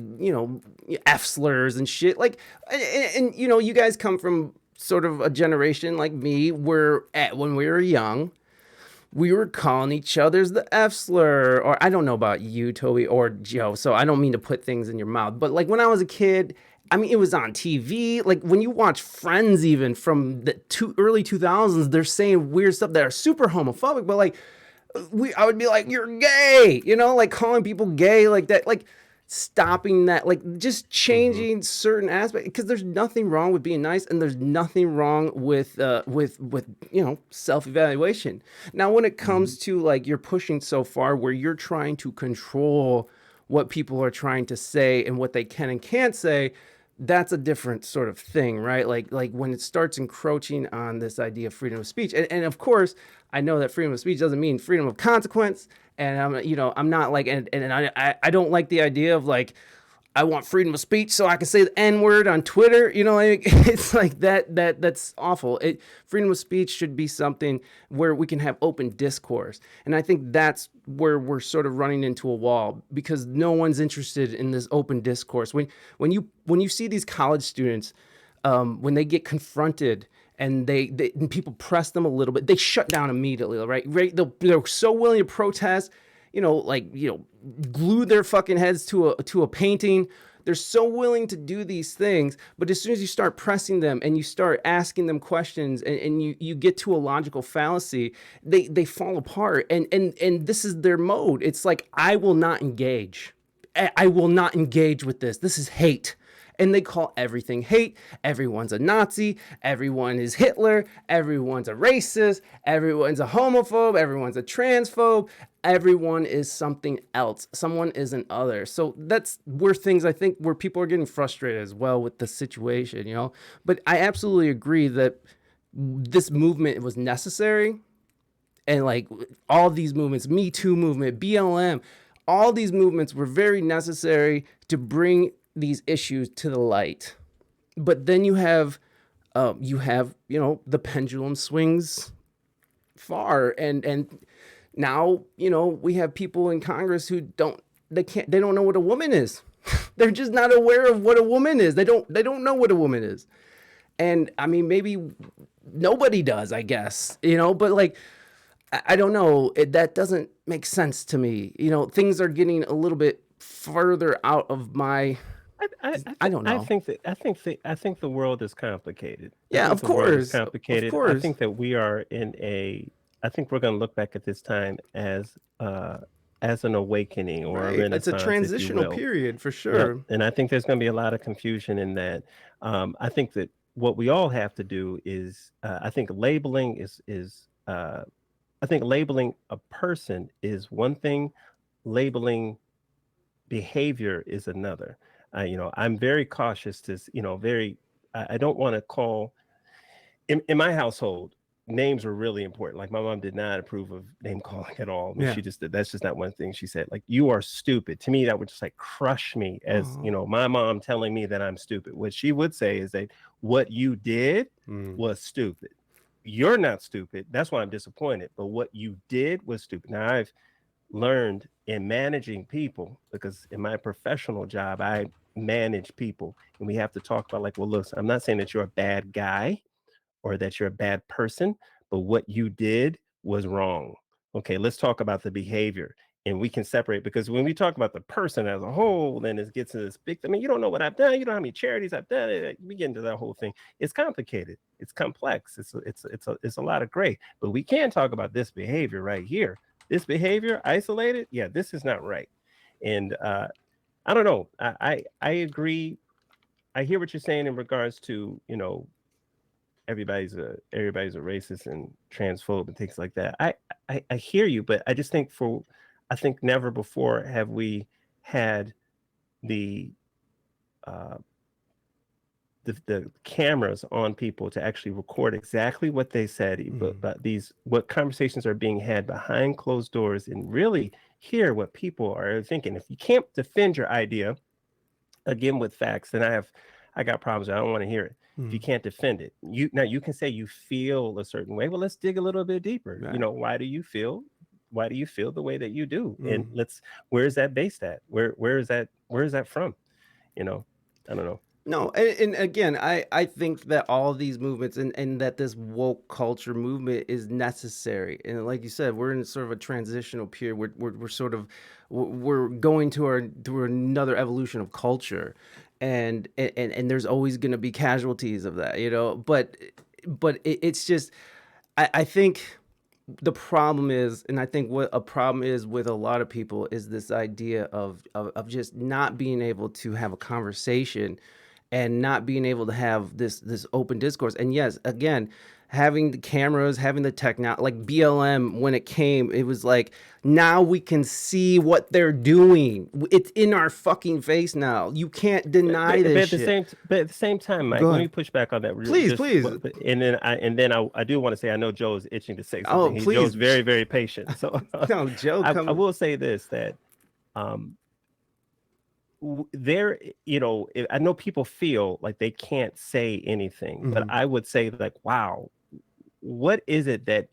F slurs and shit. Like, and you guys come from sort of a generation like me where when we were young, we were calling each other's the F slur, or I don't know about you, Toby or Joe, so I don't mean to put things in your mouth, but like when I was a kid, it was on TV. Like when you watch Friends, even from the early 2000s, they're saying weird stuff that are super homophobic, but like I would be like, you're gay, like calling people gay like that, like stopping that, like just changing certain aspects, because there's nothing wrong with being nice, and there's nothing wrong with self-evaluation. Now, when it comes to like you're pushing so far where you're trying to control what people are trying to say and what they can and can't say, that's a different sort of thing, right? Like when it starts encroaching on this idea of freedom of speech, and of course, I know that freedom of speech doesn't mean freedom of consequence. And I'm not like, and I don't like the idea of like, I want freedom of speech so I can say the N-word on Twitter. Like, it's like that's awful. Freedom of speech should be something where we can have open discourse. And I think that's where we're sort of running into a wall, because no one's interested in this open discourse. When you see these college students, when they get confronted and and people press them a little bit, they shut down immediately, right? They're so willing to protest, glue their fucking heads to a painting. They're so willing to do these things, but as soon as you start pressing them and you start asking them questions and you get to a logical fallacy, they fall apart. And this is their mode. It's like, I will not engage. I will not engage with this. This is hate. And they call everything hate. Everyone's a Nazi. Everyone is Hitler. Everyone's a racist. Everyone's a homophobe. Everyone's a transphobe. Everyone is something else. Someone is an other. So that's where things, I think, where people are getting frustrated as well with the situation, But I absolutely agree that this movement was necessary. And like all these movements, Me Too movement, BLM, all these movements were very necessary to bring these issues to the light. But then you have the pendulum swings far, and now we have people in Congress who don't know what a woman is. They're just not aware of what a woman is. They don't know what a woman is. And I mean, maybe nobody does, I guess, but like, I don't know, that doesn't make sense to me. Things are getting a little bit further out of my I don't know. I think the world is complicated. Yeah, of course. Complicated. Of course. I think that we are I think we're going to look back at this time as an awakening or a renaissance. It's a transitional period for sure. Yeah. And I think there's going to be a lot of confusion in that. I think that what we all have to do is, I think labeling I think labeling a person is one thing, labeling behavior is another. I'm very cautious to, I don't want to call, in my household, names were really important. Like my mom did not approve of name calling at all. I mean, she just did. That's just not one thing she said. Like, you are stupid. To me, that would just like crush me as, my mom telling me that I'm stupid. What she would say is that what you did was stupid. You're not stupid. That's why I'm disappointed. But what you did was stupid. Now, I've learned in managing people, because in my professional job, I manage people, and we have to talk about like, well, listen, I'm not saying that you're a bad guy or that you're a bad person, but what you did was wrong. Okay, let's talk about the behavior, and we can separate, because when we talk about the person as a whole, then it gets to this big, you don't know what I've done. You don't know how many charities I've done. We get into that whole thing. It's complicated. It's complex. It's a lot of gray, but we can talk about this behavior right here. This behavior isolated. Yeah, this is not right. And I don't know. I agree. I hear what you're saying in regards to, everybody's a racist and transphobe and things like that. I hear you, but I just think I think never before have we had the cameras on people to actually record exactly what they said, but what conversations are being had behind closed doors, and really hear what people are thinking. If you can't defend your idea, again, with facts, then I got problems. I don't want to hear it. If you can't defend it, you can say you feel a certain way. Well, let's dig a little bit deeper. Right. Why do you feel the way that you do? And where is that based at? Where is that from? I don't know. No, and again, I think that all these movements and that this woke culture movement is necessary. And like you said, we're in sort of a transitional period. We're going through another evolution of culture, and there's always going to be casualties of that, But it's just, I think the problem is, and I think what a problem is with a lot of people is this idea of just not being able to have a conversation and not being able to have this open discourse. And yes, again, having the cameras, having the technology, like BLM, when it came, it was like, now we can see what they're doing. It's in our fucking face now. You can't deny this shit. But at the same time, Mike, let me push back on that. Please. And then I do want to say, I know Joe is itching to say something. Oh, please. Joe's very, very patient. So no, Joe, I will say this, that there, I know people feel like they can't say anything, but I would say, like, wow, what is it that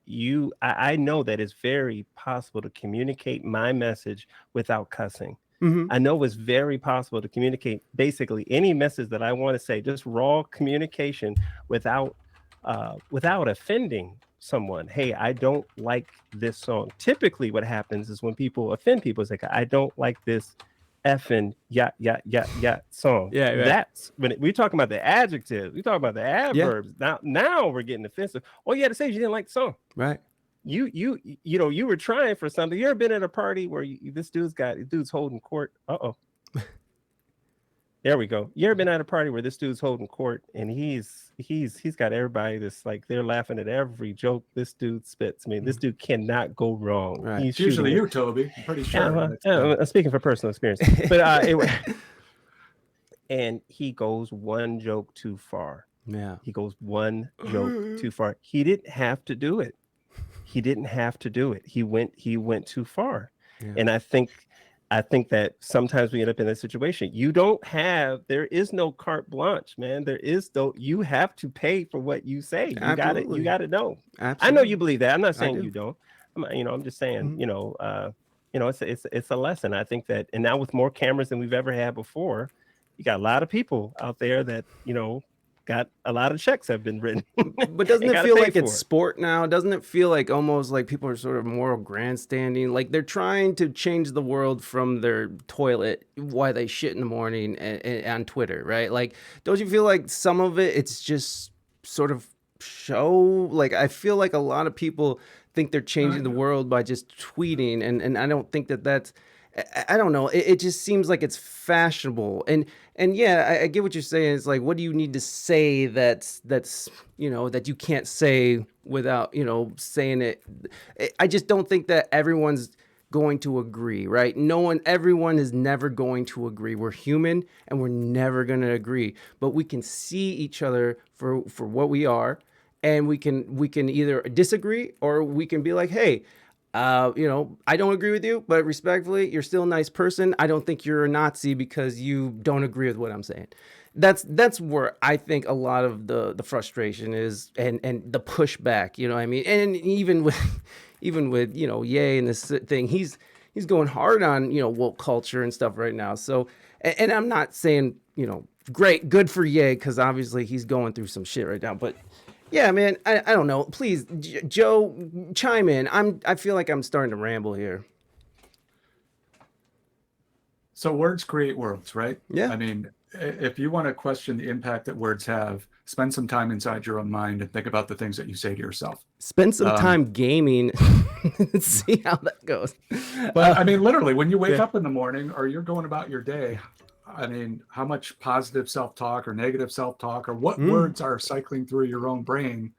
I know that it's very possible to communicate my message without cussing. I know it's very possible to communicate basically any message that I want to say, just raw communication without without offending someone. Hey, I don't like this song. Typically what happens is when people offend people, it's like, I don't like this effing yeah song. Yeah, right. That's when we're talking about the adjectives, we talk about the adverbs. Now we're getting offensive. All you had to say is you didn't like the song. Right. You know, you were trying for something. You ever been at a party where this dude's holding court? There we go. You ever been at a party where this dude's holding court and he's got everybody that's like, they're laughing at every joke this dude spits. I mean, this dude cannot go wrong. Right. It's usually you, Toby. I'm pretty sure. I'm speaking from personal experience. But and he goes one joke too far. Yeah. He goes one joke too far. He didn't have to do it. He went too far. Yeah. And I think that sometimes we end up in that situation. There is no carte blanche, man. You have to pay for what you say. You got to know. Absolutely. I know you believe that. I'm not saying you don't. I'm just saying, it's a lesson. I think that, and now with more cameras than we've ever had before, you got a lot of people out there that, got a lot of checks have been written. But doesn't it feel like it's sport now? Doesn't it feel like almost like people are sort of moral grandstanding? Like they're trying to change the world from their toilet while they shit in the morning and on Twitter, right? Like, don't you feel like some of it's just sort of show? Like, I feel like a lot of people think they're changing the world by just tweeting. And I don't think that's, I don't know. It just seems like it's fashionable. And yeah, I get what you're saying. It's like, what do you need to say that's that you can't say without, saying it. I just don't think that everyone's going to agree, right? Everyone is never going to agree. We're human and we're never going to agree, but we can see each other for what we are. And we can either disagree or we can be like, hey, I don't agree with you, but respectfully, you're still a nice person. I don't think you're a Nazi because you don't agree with what I'm saying. That's where I think a lot of the frustration is and the pushback, you know what I mean? And even with Ye and this thing, he's going hard on, woke culture and stuff right now. So, and I'm not saying, great, good for Ye, because obviously he's going through some shit right now, but yeah, man, I don't know. Please, Joe, chime in. I feel like I'm starting to ramble here. So words create worlds, right? Yeah. I mean, if you want to question the impact that words have, spend some time inside your own mind and think about the things that you say to yourself. Spend some time gaming and see how that goes. But I mean, literally, when you wake up in the morning or you're going about your day, I mean, how much positive self-talk or negative self-talk or what words are cycling through your own brain,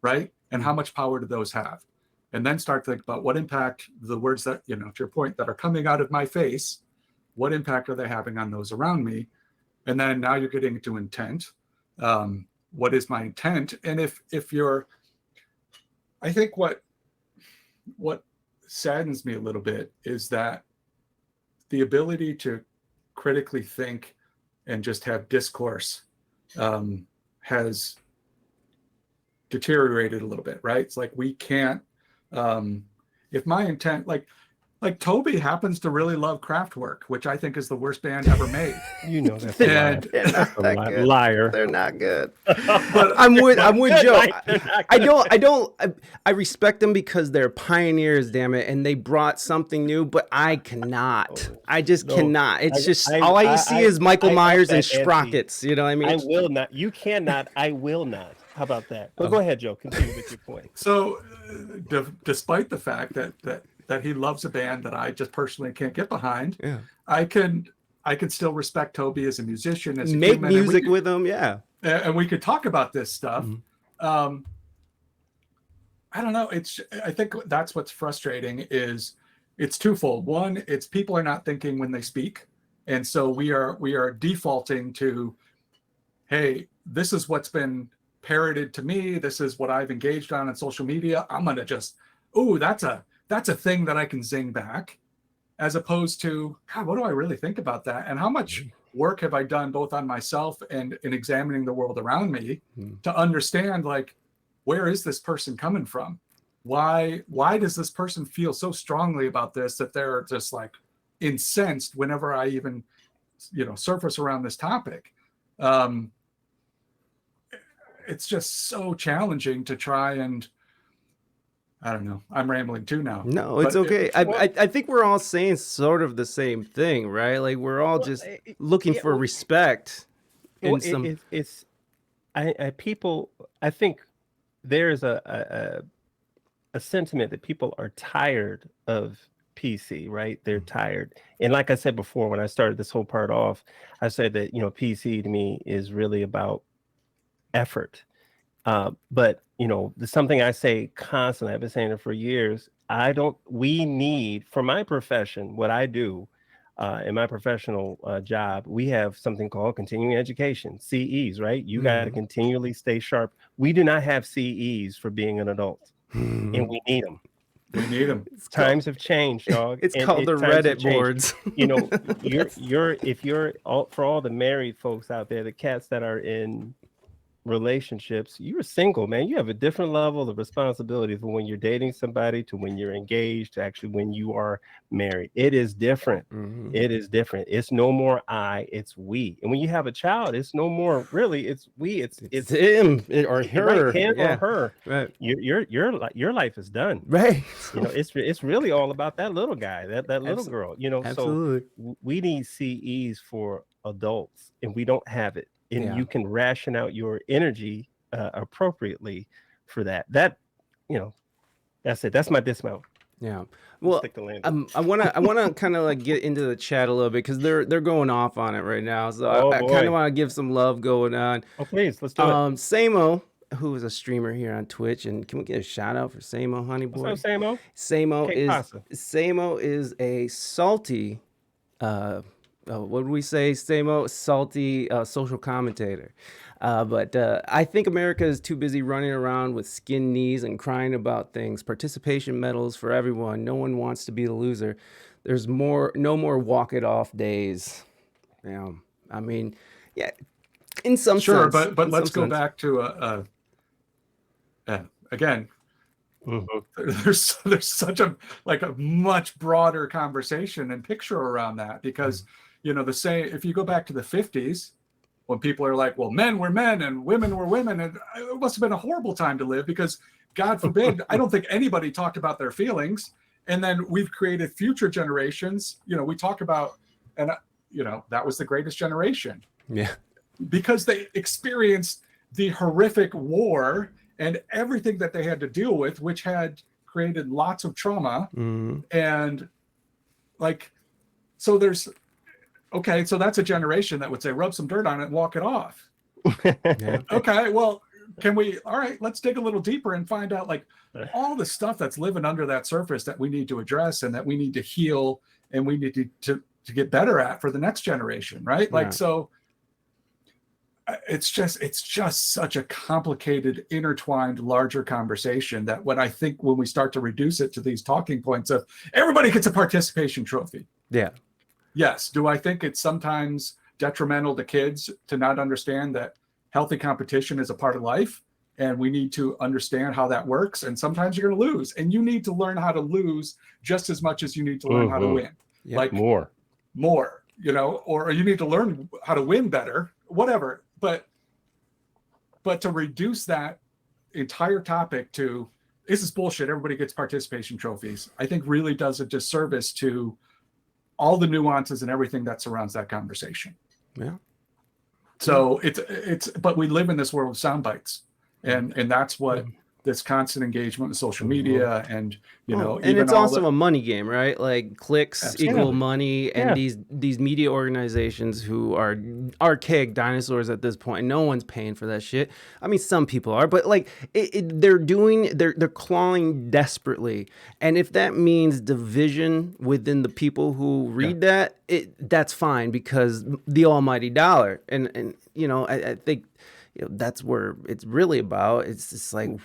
right? And how much power do those have? And then start to think about what impact the words that, to your point, that are coming out of my face, what impact are they having on those around me? And then now you're getting into intent. What is my intent? And if you're, I think what saddens me a little bit is that the ability to critically think and just have discourse has deteriorated a little bit, right? It's like we can't, if my intent, like Toby happens to really love Kraftwerk, which I think is the worst band ever made. That's a liar. They're not good. But I'm with Joe. I respect them because they're pioneers, damn it, and they brought something new. But I cannot. I just cannot. It's just all I see is Michael Myers and Sprockets. You know what I mean? I will not. You cannot. I will not. How about that? Well, go ahead, Joe. Continue with your point. So, despite the fact that he loves a band that I just personally can't get behind, I can still respect Toby as a musician, as a make music with him, and we could talk about this stuff. I don't know. I think that's what's frustrating is it's twofold. One, it's people are not thinking when they speak, and so we are defaulting to, hey, this is what's been parroted to me. This is what I've engaged on social media. I'm gonna just, that's a thing that I can zing back, as opposed to, God, what do I really think about that? And how much work have I done both on myself and in examining the world around me to understand, like, where is this person coming from? Why does this person feel so strongly about this that they're just like incensed whenever I even, surface around this topic? it's just so challenging to try and, I don't know. I'm rambling too now. No, it's okay. I think we're all saying sort of the same thing, right? Like we're all just looking for respect. People. I think there's a sentiment that people are tired of PC, right? They're tired. And like I said before, when I started this whole part off, I said that, PC to me is really about effort. But, something I say constantly, I've been saying it for years. We need, for my profession, what I do in my professional job, we have something called continuing education, CEs, right? You got to continually stay sharp. We do not have CEs for being an adult, and we need them. We need them. Times have changed, dog. It's called the Reddit boards. For all the married folks out there, the cats that are in relationships, you're single, man. You have a different level of responsibility for when you're dating somebody to when you're engaged to actually when you are married. It is different. It is different. It's no more I, it's we. And when you have a child, it's no more really it's we. It's him or her, right, him or her. Right. Your life is done. Right. It's really all about that little guy, that little girl. Absolutely. So we need CEs for adults, and we don't have it. And you can ration out your energy appropriately for that. That's it. That's my dismount. Yeah. Well, I wanna kind of like get into the chat a little bit because they're going off on it right now. So I kind of want to give some love going on. Oh, please, let's do it. Samo, who is a streamer here on Twitch, and can we get a shout out for Samo, honey boy? What's up, Samo? Samo is a salty. What did we say, Samo? Salty social commentator. But I think America is too busy running around with skinned knees and crying about things. Participation medals for everyone. No one wants to be the loser. There's no more walk it off days. I mean, yeah, in some sense. Sure, but let's go back to again. There's such a much broader conversation and picture around that because if you go back to the 50s when people are like, well, men were men and women were women, and it must have been a horrible time to live because God forbid, I don't think anybody talked about their feelings. And then we've created future generations. We talk about, and that was the greatest generation. Yeah. Because they experienced the horrific war and everything that they had to deal with, which had created lots of trauma. And so that's a generation that would say, rub some dirt on it and walk it off. Okay, well, all right, let's dig a little deeper and find out all the stuff that's living under that surface that we need to address and that we need to heal and we need to get better at for the next generation, right? So it's just such a complicated, intertwined, larger conversation that when we start to reduce it to these talking points of everybody gets a participation trophy. Yeah. Yes. Do I think it's sometimes detrimental to kids to not understand that healthy competition is a part of life and we need to understand how that works? And sometimes you're going to lose and you need to learn how to lose just as much as you need to learn how to win. Yeah. More, or you need to learn how to win better, whatever. But to reduce that entire topic to this is bullshit, everybody gets participation trophies, I think really does a disservice to all the nuances and everything that surrounds that conversation. Yeah. So but we live in this world of sound bites, and that's what this constant engagement with social media and and it's also a money game, right? Like clicks equal money, and these media organizations who are archaic dinosaurs at this point, no one's paying for that shit. I mean, some people are, but they're clawing desperately, and if that means division within the people who read that's fine because the almighty dollar, and I think that's where it's really about. It's just like,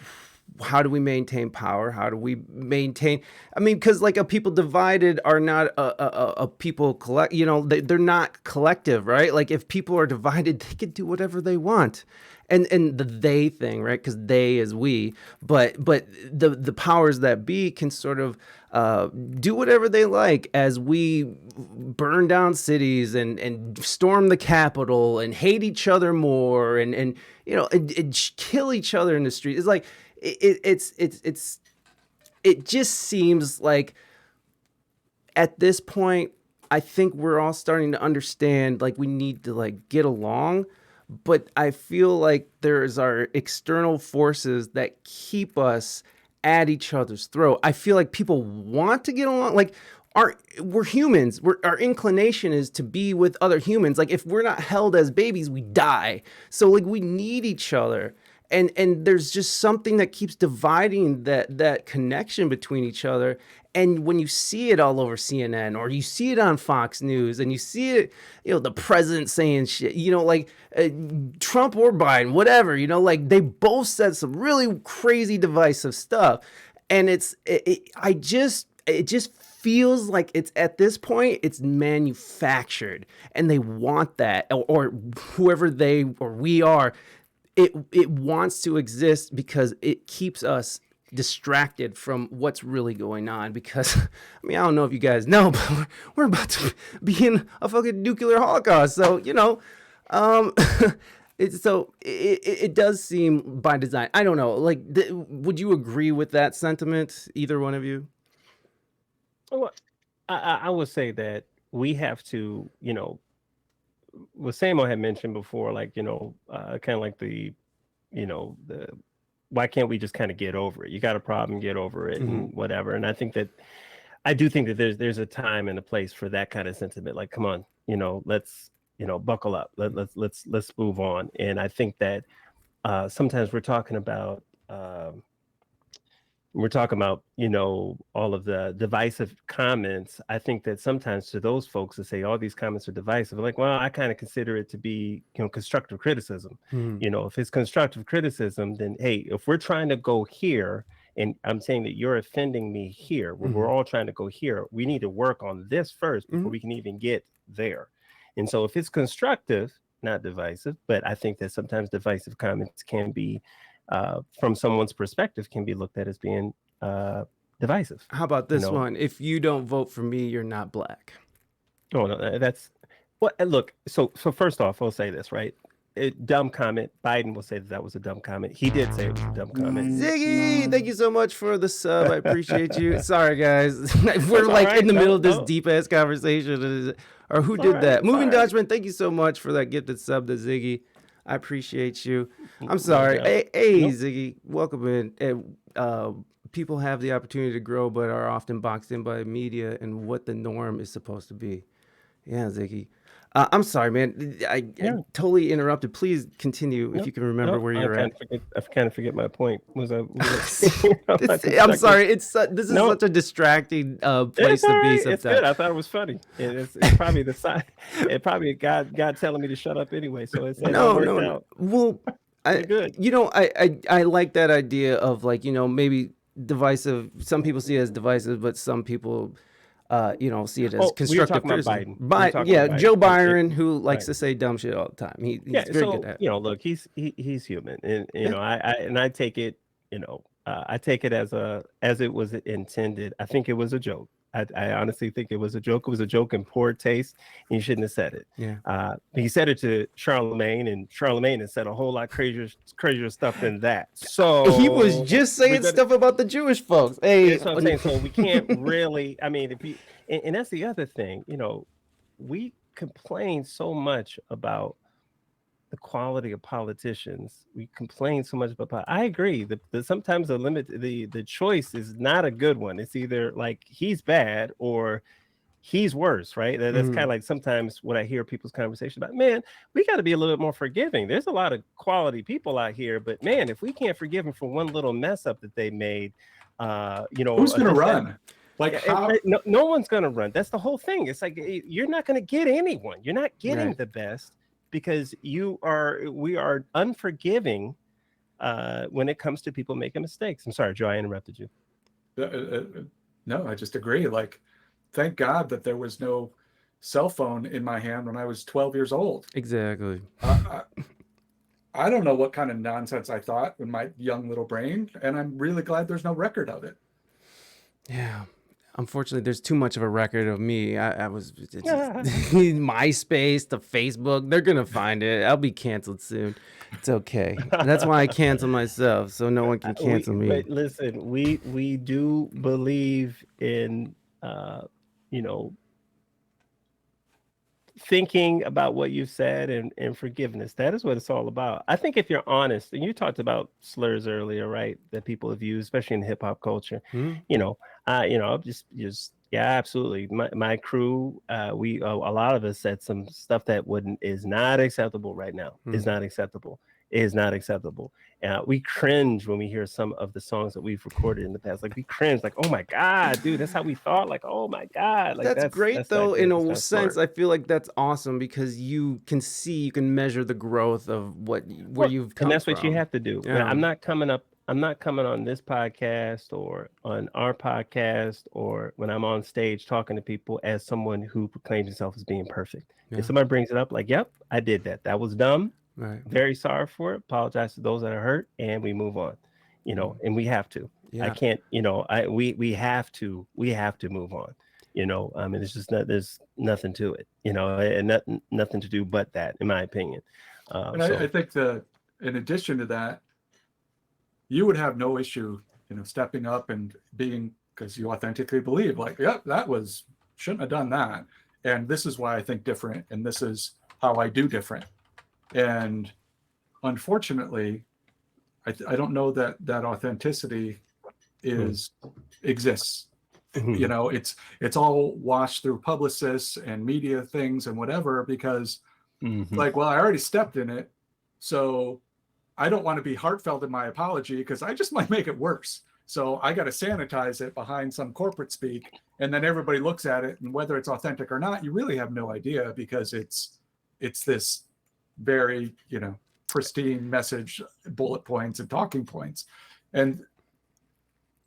how do we maintain power? How do we maintain? I mean, because like a people divided are not a people collect. You know, they're not collective, right? Like if people are divided, they can do whatever they want. And the they thing, right? Because they is we, but the powers that be can sort of do whatever they like as we burn down cities and storm the Capitol and hate each other more and you know and kill each other in the street. It's like it just seems like at this point, I think we're all starting to understand like we need to like get along. But I feel like there's our external forces that keep us at each other's throat. I feel like people want to get along. Like we're humans. Our inclination is to be with other humans. Like if we're not held as babies, we die. So like we need each other. And there's just something that keeps dividing that connection between each other. And when you see it all over CNN or you see it on Fox News and you see it, you know, the president saying shit, you know, like Trump or Biden, whatever, you know, like they both said some really crazy divisive stuff. And it just feels like it's at this point, it's manufactured and they want that or whoever they or we are. It wants to exist because it keeps us distracted from what's really going on. Because I mean, I don't know if you guys know, but we're about to be in a fucking nuclear holocaust. So you know, it does seem by design. I don't know. Like, would you agree with that sentiment, either one of you? Well, I would say that we have to, you know, what Samo had mentioned before, like, you know, kind of like the why can't we just kind of get over it? You got a problem, get over it, and whatever. And I do think that there's a time and a place for that kind of sentiment. Like, come on, you know, let's, you know, buckle up. Let's move on. And I think that sometimes we're talking about you know, all of the divisive comments. I think that sometimes to those folks that say all these comments are divisive, like, well, I kind of consider it to be, you know, constructive criticism. You know, if it's constructive criticism, then hey, if we're trying to go here, and I'm saying that you're offending me here, we're all trying to go here, we need to work on this first before we can even get there. And so if it's constructive, not divisive, but I think that sometimes divisive comments can be from someone's perspective can be looked at as being divisive. How about this one? If you don't vote for me, you're not black. Oh no, that's what. Look, so first off, I'll say this, right? Dumb comment. Biden will say that was a dumb comment. He did say it was a dumb comment. Ziggy, thank you so much for the sub. I appreciate you. Sorry, guys. We're like in the middle of this deep ass conversation. Or who did that? Moving Dutchman, thank you so much for that gifted sub to Ziggy. I appreciate you. I'm sorry. Hey, Ziggy, welcome in. People have the opportunity to grow, but are often boxed in by media and what the norm is supposed to be. Yeah, Ziggy. I'm sorry, man. I totally interrupted. Please continue if you can remember where you're at. I kind of forget my point. I'm sorry. This is such a distracting place to be. Sometimes. It's good. I thought it was funny. It's probably the side. It probably God telling me to shut up anyway. So it's no. Well, good. You know, I like that idea of like, you know, maybe divisive. Some people see it as divisive, but some people. You know, see it as constructive criticism. Joe Byron, who likes to say dumb shit all the time. He's very good at that. You know, look, he's human, and you know, I take it, you know, I take it as it was intended. I think it was a joke. I honestly think it was a joke. It was a joke in poor taste, and you shouldn't have said it. Yeah. He said it to Charlemagne, and Charlemagne has said a whole lot crazier stuff than that. So he was just saying stuff about the Jewish folks. Hey, that's what I'm saying. So we can't really. I mean, and that's the other thing. You know, we complain so much about the quality of politicians. We complain so much about. I agree that sometimes the choice is not a good one. It's either like he's bad or he's worse, right? That's kind of like sometimes what I hear people's conversation about. Man, we got to be a little bit more forgiving. There's a lot of quality people out here, but man, if we can't forgive them for one little mess up that they made, you know, who's going to run? Like no one's going to run. That's the whole thing. It's like you're not going to get anyone. You're not getting the best. Because we are unforgiving when it comes to people making mistakes. I'm sorry, Joe, I interrupted you. No, I just agree. Like, thank God that there was no cell phone in my hand when I was 12 years old. Exactly. I don't know what kind of nonsense I thought in my young little brain, and I'm really glad there's no record of it. Yeah. Unfortunately, there's too much of a record of me. I was MySpace to Facebook. They're gonna find it. I'll be canceled soon. It's okay. That's why I cancel myself, so no one can cancel me. But listen, we do believe in thinking about what you've said and forgiveness. That is what it's all about. I think if you're honest, and you talked about slurs earlier, right? That people have used, especially in hip hop culture. Just yeah, absolutely. My crew, a lot of us said some stuff that is not acceptable right now. Is not acceptable. Is not acceptable. We cringe when we hear some of the songs that we've recorded in the past. Like, we cringe, like, oh my God, dude, that's how we thought. Like, oh my God. Like, that's great, though. In a sense, I feel like that's awesome because you can measure the growth of where you've come from. And that's what you have to do. Yeah. I'm not coming on this podcast or on our podcast or when I'm on stage talking to people as someone who proclaims himself as being perfect. Yeah. If somebody brings it up, like, yep, I did that. That was dumb. Right. Very sorry for it. Apologize to those that are hurt, and we move on. And we have to. Yeah. I can't. We have to move on. It's just there's nothing to it. And nothing to do but that, in my opinion. I think in addition to that, you would have no issue, stepping up and being, because you authentically believe, like, yep, shouldn't have done that, and this is why I think different, and this is how I do different. And unfortunately, I don't know that authenticity exists. Mm-hmm. It's all washed through publicists and media things and whatever, because like, well, I already stepped in it, so I don't want to be heartfelt in my apology because I just might make it worse. So I got to sanitize it behind some corporate speak, and then everybody looks at it, and whether it's authentic or not, you really have no idea, because it's this very pristine message, bullet points and talking points. And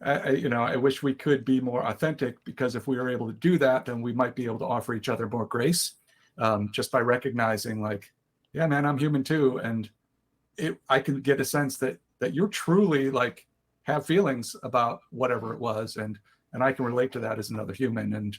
I wish we could be more authentic, because if we were able to do that, then we might be able to offer each other more grace, just by recognizing, like, yeah, man, I'm human too, and I can get a sense that you're truly, like, have feelings about whatever it was, and I can relate to that as another human, and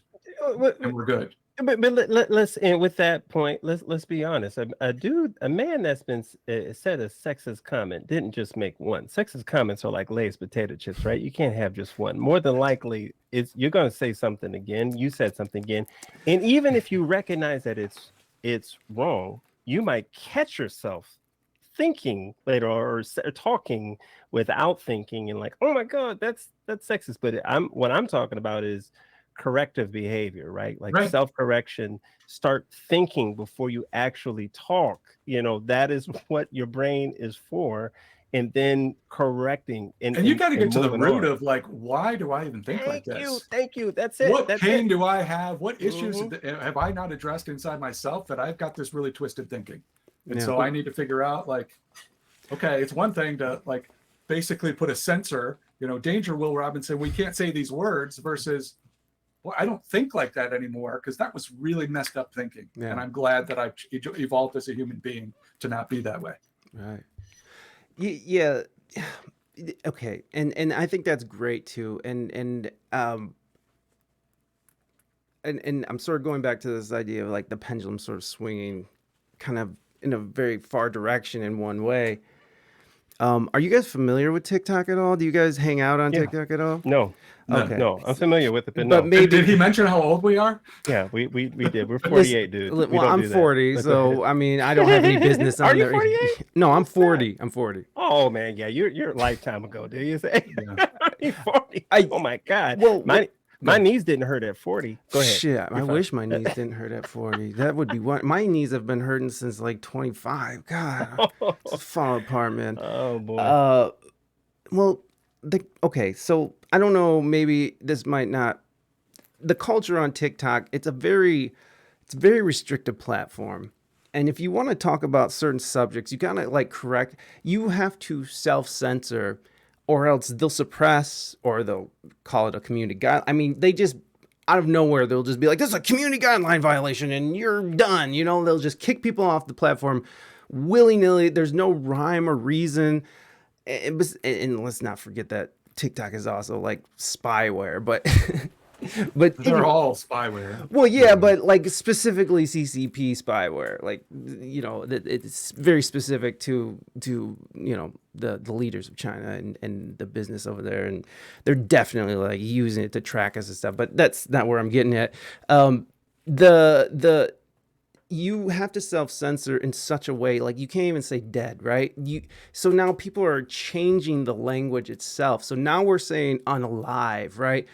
we're good. But let's, and with that point, let's be honest. A man that's been said a sexist comment didn't just make one. Sexist comments are like Lay's potato chips, right? You can't have just one. More than likely, you're going to say something again. You said something again, and even if you recognize that it's wrong, you might catch yourself thinking later or talking without thinking and like, oh my God, that's sexist. But what I'm talking about is corrective behavior, right? Like self-correction. Start thinking before you actually talk. That is what your brain is for. And then correcting. And you got to get to the root of, like, why do I even think like this? Thank you. That's it. What pain do I have? What issues have I not addressed inside myself that I've got this really twisted thinking? And so I need to figure out, like, okay, it's one thing to, like, basically put a censor, danger, Will Robinson, we can't say these words, versus, well, I don't think like that anymore, because that was really messed up thinking. Yeah. And I'm glad that I've evolved as a human being to not be that way. Right. Yeah. Okay. And I think that's great too. And I'm sort of going back to this idea of, like, the pendulum sort of swinging kind of in a very far direction in one way. Are you guys familiar with TikTok at all? Do you guys hang out on TikTok at all? No. Okay. No, I'm familiar with it, but no. Maybe, did he mention how old we are? Yeah, we did. We're 48, dude. Well, I'm 40, so I mean, I don't have any business on there. Are you 48? No, I'm 40. I'm 40. Oh man, yeah, you're a lifetime ago. Do you say? Yeah. 40. Oh my God. Well, my knees didn't hurt at 40. Go ahead. Shit, I wish my knees didn't hurt at 40. That would be one. My knees have been hurting since like 25. God, it's falling apart, man. Oh boy. Well, okay, so I don't know. Maybe this might not. The culture on TikTok, it's a very restrictive platform, And if you want to talk about certain subjects, you gotta like you have to self-censor, or else they'll suppress, or they'll call it a community guide. I mean, they just out of nowhere, they'll just be like, this is a community guideline violation and you're done. You know, they'll just kick people off the platform willy-nilly. There's no rhyme or reason. And let's not forget that TikTok is also like spyware, but they're all spyware. Well, yeah, but like specifically CCP spyware, like, you know, it's very specific to you know, the leaders of China and the business over there, and they're definitely like using it to track us and stuff. But that's not where I'm getting at. You have to self-censor in such a way, like you can't even say dead, right? So now people are changing the language itself. So now we're saying unalive, right?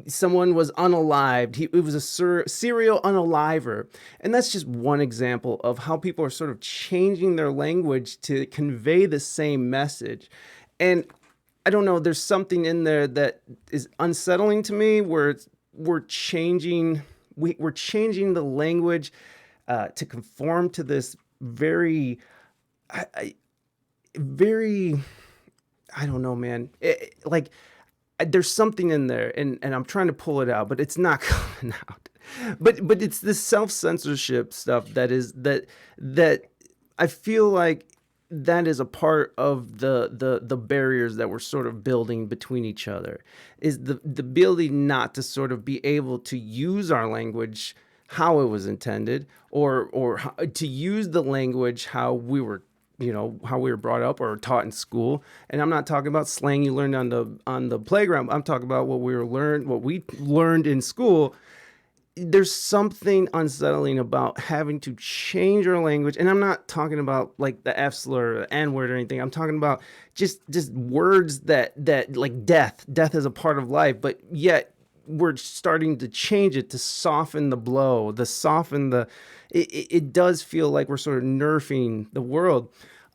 Someone was unalived. It was a serial unaliver. And that's just one example of how people are sort of changing their language to convey the same message. And I don't know, there's something in there that is unsettling to me, where we're changing the language to conform to this very, very, I don't know, man. There's something in there, and I'm trying to pull it out, but it's not coming out. But it's this self-censorship stuff that I feel like that is a part of the barriers that we're sort of building between each other, is the ability not to sort of be able to use our language how it was intended, or to use the language how we were brought up or taught in school. And I'm not talking about slang you learned on the playground. I'm talking about what we learned in school. There's something unsettling about having to change our language. And I'm not talking about like the F slur or the N word or anything. I'm talking about just words that like death is a part of life, but yet we're starting to change it to soften the blow, it does feel like we're sort of nerfing the world.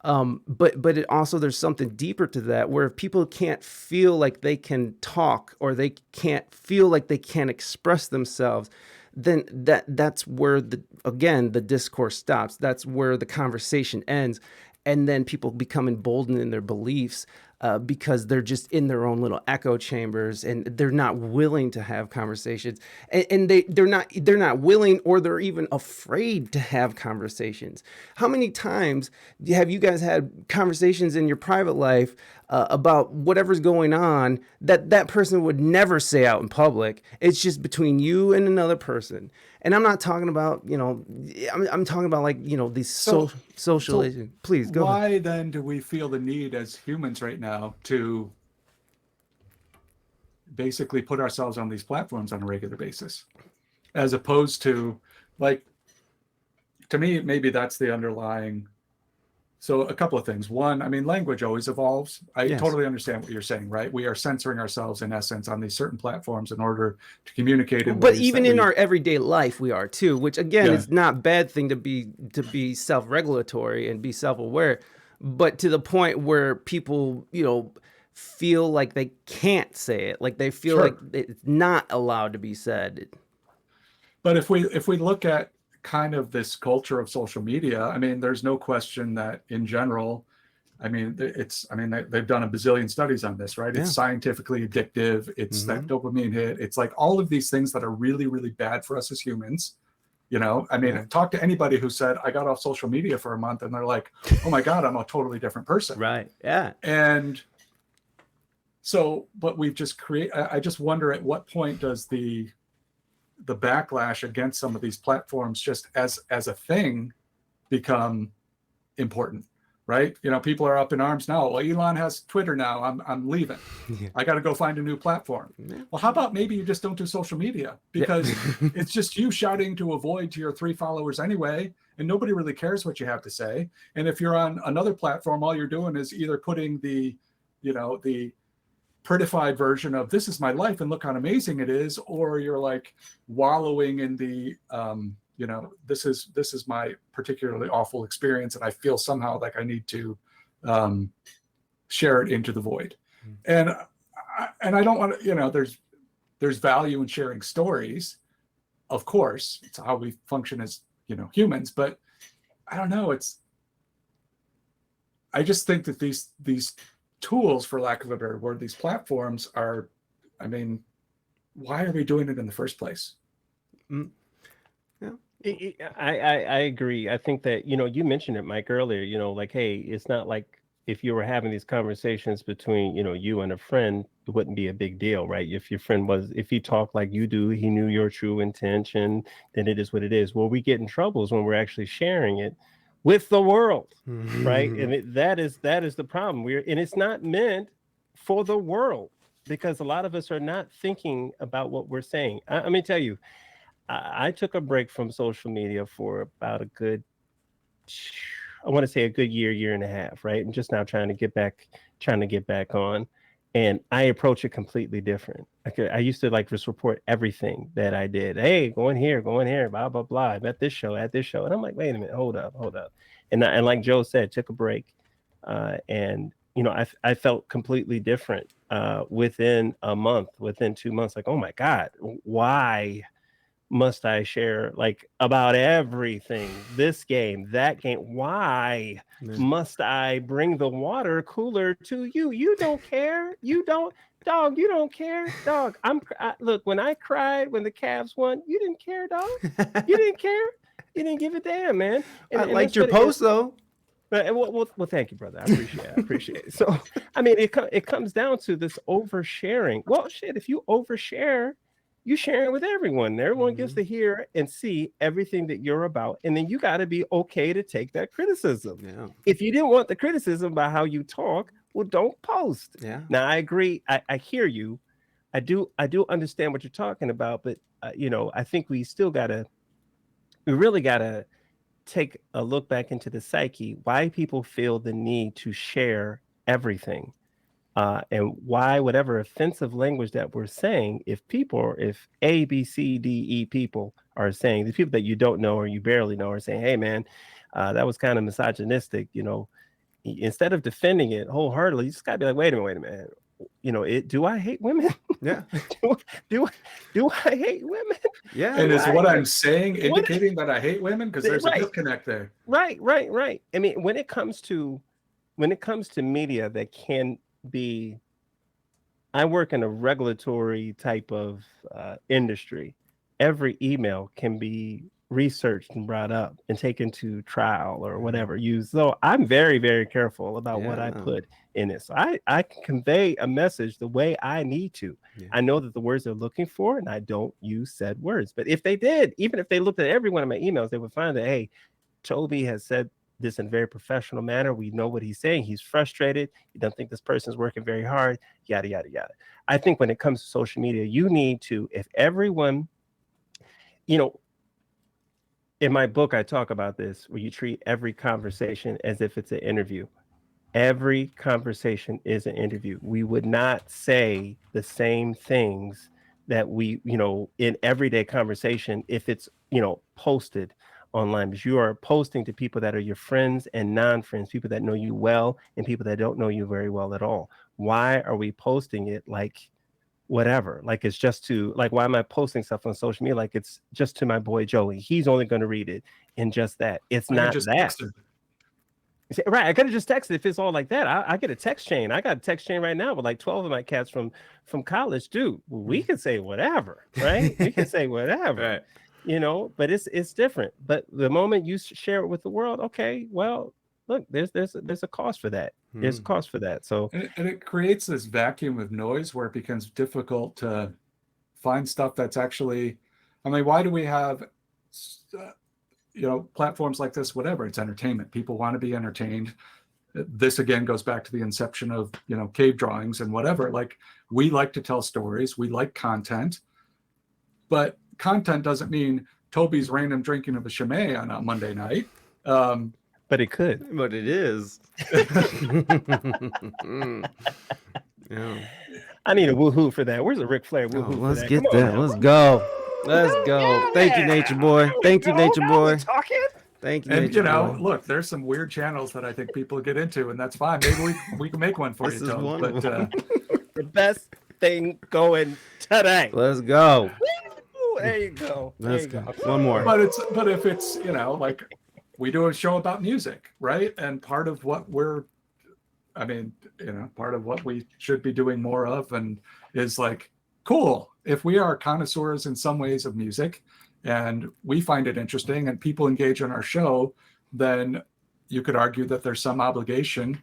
But it also, there's something deeper to that, where if people can't feel like they can talk, or they can't feel like they can express themselves, then that's where the discourse stops. That's where the conversation ends. And then people become emboldened in their beliefs, because they're just in their own little echo chambers, and they're not willing to have conversations, and they're not willing, or they're even afraid to have conversations. How many times have you guys had conversations in your private life about whatever's going on that person would never say out in public? It's just between you and another person. And I'm not talking about, I'm talking about, like, these social. Please go ahead. Why then do we feel the need as humans right now to basically put ourselves on these platforms on a regular basis, as opposed to, like, to me, maybe that's the underlying. So a couple of things. One, I mean, language always evolves. I totally understand what you're saying, right? We are censoring ourselves in essence on these certain platforms in order to communicate in but ways even in our everyday life we are too, which again, it's not a bad thing to be self-regulatory and be self-aware, but to the point where people, feel like they can't say it, like they feel like it's not allowed to be said. But if we look at kind of this culture of social media, I mean, there's no question that in general, I mean, they've done a bazillion studies on this, right? It's scientifically addictive. It's that dopamine hit. It's like all of these things that are really, really bad for us as humans. I mean, talk to anybody who said, I got off social media for a month, and they're like, oh my God, I'm a totally different person. Right. Yeah. And so, but we've just I just wonder, at what point does the backlash against some of these platforms just as a thing become important, right? People are up in arms now. Well, Elon has Twitter now. I'm leaving. I got to go find a new platform. Well, how about maybe you just don't do social media, because it's just you shouting to avoid to your 3 followers anyway, and nobody really cares what you have to say. And if you're on another platform, all you're doing is either putting the prettified version of this is my life and look how amazing it is, or you're like wallowing in the this is my particularly awful experience, and I feel somehow like I need to share it into the void. And I don't want to, there's value in sharing stories, of course. It's how we function as humans. But I don't know. I just think that these tools, for lack of a better word, these platforms are, I mean, why are we doing it in the first place? Yeah. I agree. I think that, you mentioned it, Mike, earlier, like, hey, it's not like if you were having these conversations between, you and a friend, it wouldn't be a big deal, right? If your friend if he talked like you do, he knew your true intention, then it is what it is. Where we get in trouble is when we're actually sharing it with the world, right? And that is the problem. And it's not meant for the world, because a lot of us are not thinking about what we're saying. Let me tell you, I took a break from social media for about I want to say a good year and a half, right? And just now trying to get back on. And I approach it completely different. I used to just report everything that I did. Hey, going here, blah, blah, blah. I'm at this show. And I'm like, wait a minute, hold up. And like Joe said, took a break. And I felt completely different within a month, within 2 months, like, oh my God, why must I share about everything? This game, that game. Why must I bring the water cooler to you? You don't care. You don't, dog. You don't care, dog. Look. When I cried when the Cavs won, you didn't care, dog. You didn't care. You didn't give a damn, man. I liked your post though. Well, thank you, brother. I appreciate it. So, I mean, it comes down to this oversharing. Well, shit, if you overshare, you share it with everyone. Everyone gets to hear and see everything that you're about. And then you got to be okay to take that criticism. Yeah. If you didn't want the criticism about how you talk, well, don't post. Yeah. Now, I agree. I hear you. I do understand what you're talking about. But, I think we really got to take a look back into the psyche, why people feel the need to share everything. And why whatever offensive language that we're saying, if A, B, C, D, E people are saying, the people that you don't know or you barely know are saying, hey, man, that was kind of misogynistic, instead of defending it wholeheartedly, you just got to be like, wait a minute. Do I hate women? Yeah. do I hate women? Yeah. And is what I'm saying indicating that I hate women? Because there's a disconnect there. Right. I mean, when it comes to media that can be, I work in a regulatory type of industry. Every email can be researched and brought up and taken to trial or whatever used. So I'm very, very careful about what I put in it. So I can convey a message the way I need to. Yeah. I know that the words they're looking for, and I don't use said words. But if they did, even if they looked at every one of my emails, they would find that, hey, Toby has said this in a very professional manner. We know what he's saying. He's frustrated. He doesn't think this person's working very hard, yada, yada, yada. I think when it comes to social media, you need to, if everyone, in my book, I talk about this, where you treat every conversation as if it's an interview. Every conversation is an interview. We would not say the same things that we, in everyday conversation, if it's, posted online, because you are posting to people that are your friends and non-friends, people that know you well and people that don't know you very well at all. Why are we posting it whatever? It's just to, why am I posting stuff on social media? It's just to my boy Joey. He's only going to read it and just that. It's not that. Right. I could have just texted if it's all like that. I get a text chain. I got a text chain right now with 12 of my cats from college. Dude, we can say whatever, right? We can say whatever. Right. But it's different. But the moment you share it with the world, okay, well, look, there's a cost for that. There's a cost for that. So and it creates this vacuum of noise where it becomes difficult to find stuff that's actually, why do we have platforms like this? Whatever, it's entertainment. People want to be entertained. This again goes back to the inception of cave drawings and whatever. We like to tell stories, we like content, but content doesn't mean Toby's random drinking of a Chimay on a Monday night. But it could. But it is. Yeah. I need a woohoo for that. Where's the Ric Flair woohoo? Let's get that. Let's go. Let's go. Yeah. Thank you, Nature Boy. Thank you, Nature Boy. Thank you, Nature Boy. Look, there's some weird channels that I think people get into, and that's fine. Maybe we can make one for you, Tom. But the best thing going today. Let's go. There you go. There you go. One more. But if it's, you know, like we do a show about music, right? And part of what part of what we should be doing more of and is like, cool, if we are connoisseurs in some ways of music and we find it interesting and people engage in our show, then you could argue that there's some obligation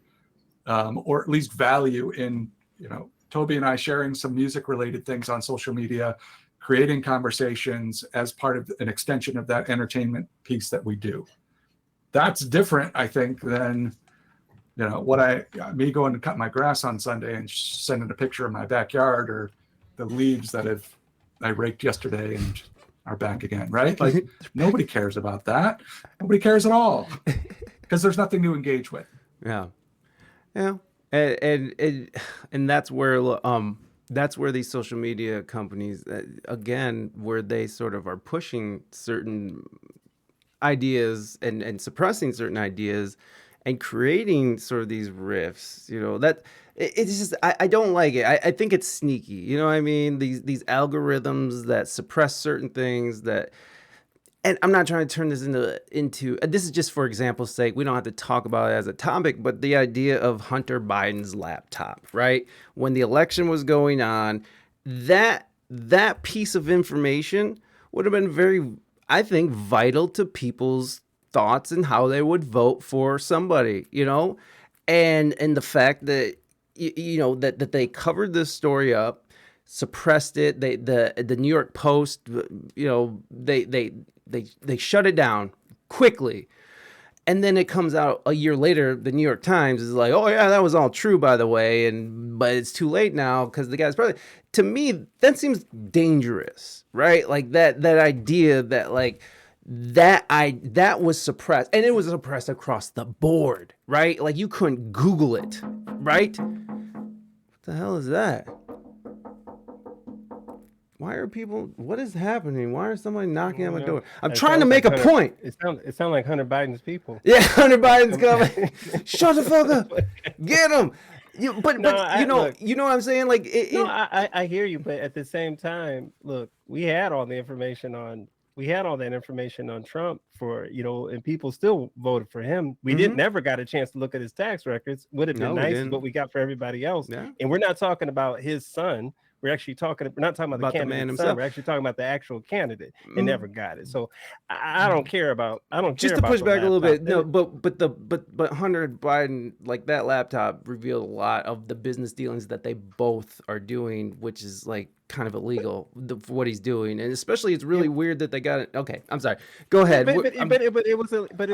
or at least value in, you know, Toby and I sharing some music related things on social media, creating conversations as part of an extension of that entertainment piece that we do. That's different, I think, than, you know, me going to cut my grass on Sunday and sending a picture of my backyard or the leaves that I raked yesterday and are back again, right? Like nobody cares about that. Nobody cares at all because there's nothing to engage with. Yeah. And that's where these social media companies, again, where they sort of are pushing certain ideas and suppressing certain ideas and creating sort of these riffs, you know, that it's just, I don't like it. I think it's sneaky, you know what I mean? These algorithms that suppress certain things that, and I'm not trying to turn this into this is just for example's sake. We don't have to talk about it as a topic, but the idea of Hunter Biden's laptop, right? When the election was going on, that piece of information would have been very, I think, vital to people's thoughts and how they would vote for somebody, you know? And the fact that, you know, that they covered this story up, suppressed it. The New York Post, you know, they shut it down quickly. And then it comes out a year later, the New York Times is like, oh yeah, that was all true, by the way. But it's too late now because the guy's probably, to me, that seems dangerous, right? Like that idea that like that was suppressed, and it was suppressed across the board, right? Like you couldn't Google it, right? What the hell is that? Why are people, what is happening? Why are somebody knocking on my door? I'm trying to make a point. It sounds like Hunter Biden's people. Yeah, Hunter Biden's coming. Shut the fuck up. Get him. You know what I'm saying? Like, I hear you, but at the same time, look, we had all that information on Trump for, you know, and people still voted for him. We never got a chance to look at his tax records. Would have been nice, what we got for everybody else. Yeah. And we're not talking about his son. We're not talking about the man himself. We're actually talking about the actual candidate and never got it. So I don't care about. Just to push back a little bit. No, but Hunter Biden, like that laptop revealed a lot of the business dealings that they both are doing, which is like kind of illegal for what he's doing, and especially it's really weird that they got it. Okay, I'm sorry. Go ahead. I'm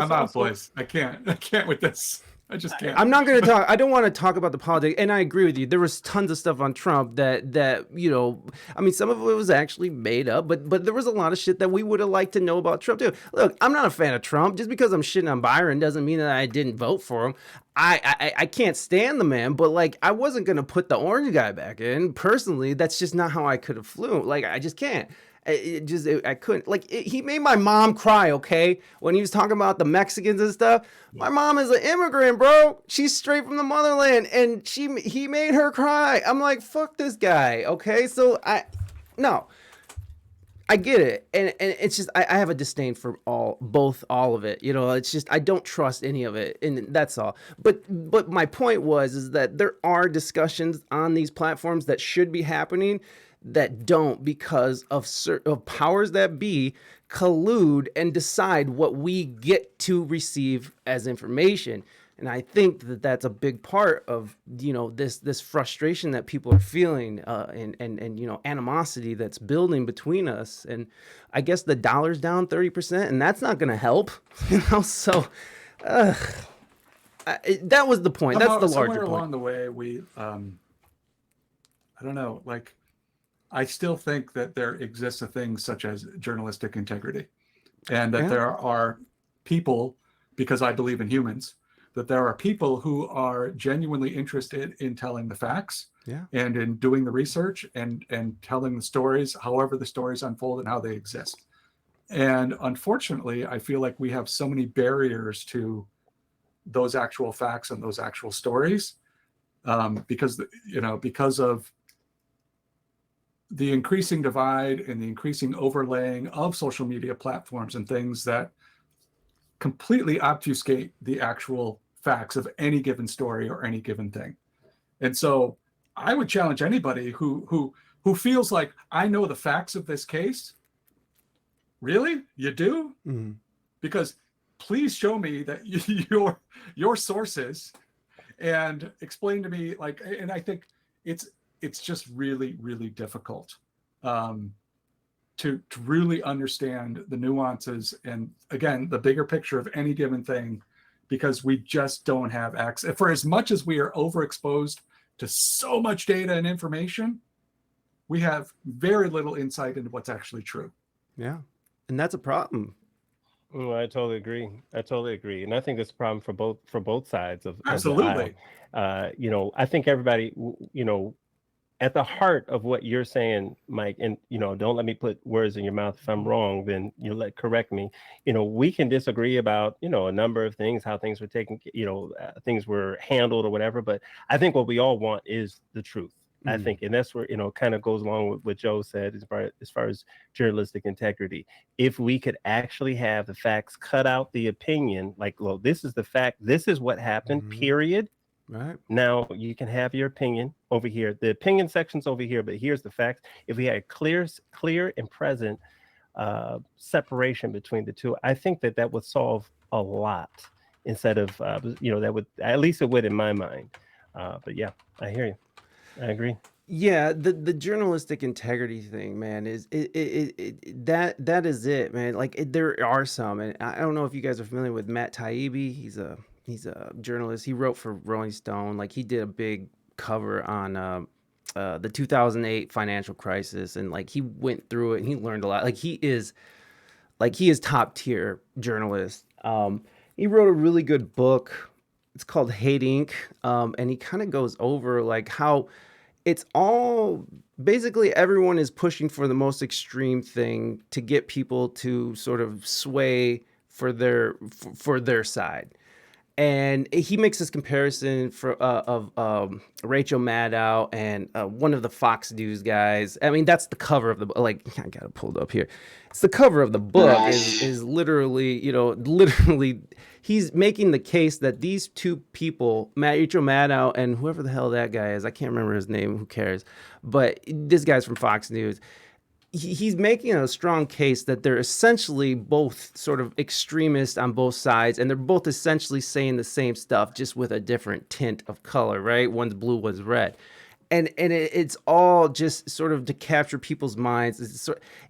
out, boys. I can't with this. I just can't. I'm not going to talk. I don't want to talk about the politics. And I agree with you. There was tons of stuff on Trump that, you know, I mean, some of it was actually made up, but there was a lot of shit that we would have liked to know about Trump too. Look, I'm not a fan of Trump. Just because I'm shitting on Byron doesn't mean that I didn't vote for him. I can't stand the man, but like, I wasn't going to put the orange guy back in. Personally, that's just not how I could have flew. Like, I just can't. I couldn't, like, he made my mom cry, okay? When he was talking about the Mexicans and stuff. My mom is an immigrant, bro. She's straight from the motherland, and he made her cry. I'm like, fuck this guy, okay? So I get it, and it's just I have a disdain for all of it. You know, it's just I don't trust any of it, and that's all. But my point is that there are discussions on these platforms that should be happening that don't, because of powers that be collude and decide what we get to receive as information. And I think that that's a big part of, you know, this frustration that people are feeling, and you know, animosity that's building between us. And I guess the dollar's down 30%, and that's not going to help, you know. So that was the point. That's the larger point. Along the way, we I don't know, like, I still think that there exists a thing such as journalistic integrity, and that there are people, because I believe in humans, that there are people who are genuinely interested in telling the facts and in doing the research and telling the stories, however the stories unfold and how they exist. And unfortunately, I feel like we have so many barriers to those actual facts and those actual stories, because of the increasing divide and the increasing overlaying of social media platforms and things that completely obfuscate the actual facts of any given story or any given thing. And so I would challenge anybody who feels like, I know the facts of this case. Really? You do? Mm-hmm. Because please show me that your sources and explain to me, like, and I think it's just really, really difficult to really understand the nuances and, again, the bigger picture of any given thing, because we just don't have access. For as much as we are overexposed to so much data and information, we have very little insight into what's actually true. Yeah, and that's a problem. Oh, I totally agree. And I think that's a problem for both sides of Absolutely. the aisle. I think everybody, at the heart of what you're saying, Mike, and don't let me put words in your mouth. If I'm wrong, then correct me. We can disagree about a number of things, how things were taken, things were handled or whatever. But I think what we all want is the truth. I think, and that's where kind of goes along with what Joe said as far as journalistic integrity. If we could actually have the facts, cut out the opinion, like, well, this is the fact, this is what happened, period. Right. Now you can have your opinion over here. The opinion section's over here, but here's the facts. If we had a clear and present separation between the two, I think that would solve a lot instead of, that would, at least it would in my mind. But yeah, I hear you. I agree. Yeah, the journalistic integrity thing, man, is that is it, man. Like there are some, and I don't know if you guys are familiar with Matt Taibbi. He's a journalist. He wrote for Rolling Stone. Like he did a big cover on the 2008 financial crisis, and like he went through it and he learned a lot. Like he is top tier journalist. He wrote a really good book. It's called Hate Inc. And he kind of goes over like how it's all basically everyone is pushing for the most extreme thing to get people to sort of sway for their side. And he makes this comparison of Rachel Maddow and one of the Fox News guys. I mean, that's the cover of the book. Like, I got it pulled up here. It's the cover of the book is literally, he's making the case that these two people, Rachel Maddow and whoever the hell that guy is, I can't remember his name, who cares? But this guy's from Fox News. He's making a strong case that they're essentially both sort of extremists on both sides, and they're both essentially saying the same stuff, just with a different tint of color, right? One's blue, one's red. And it's all just sort of to capture people's minds.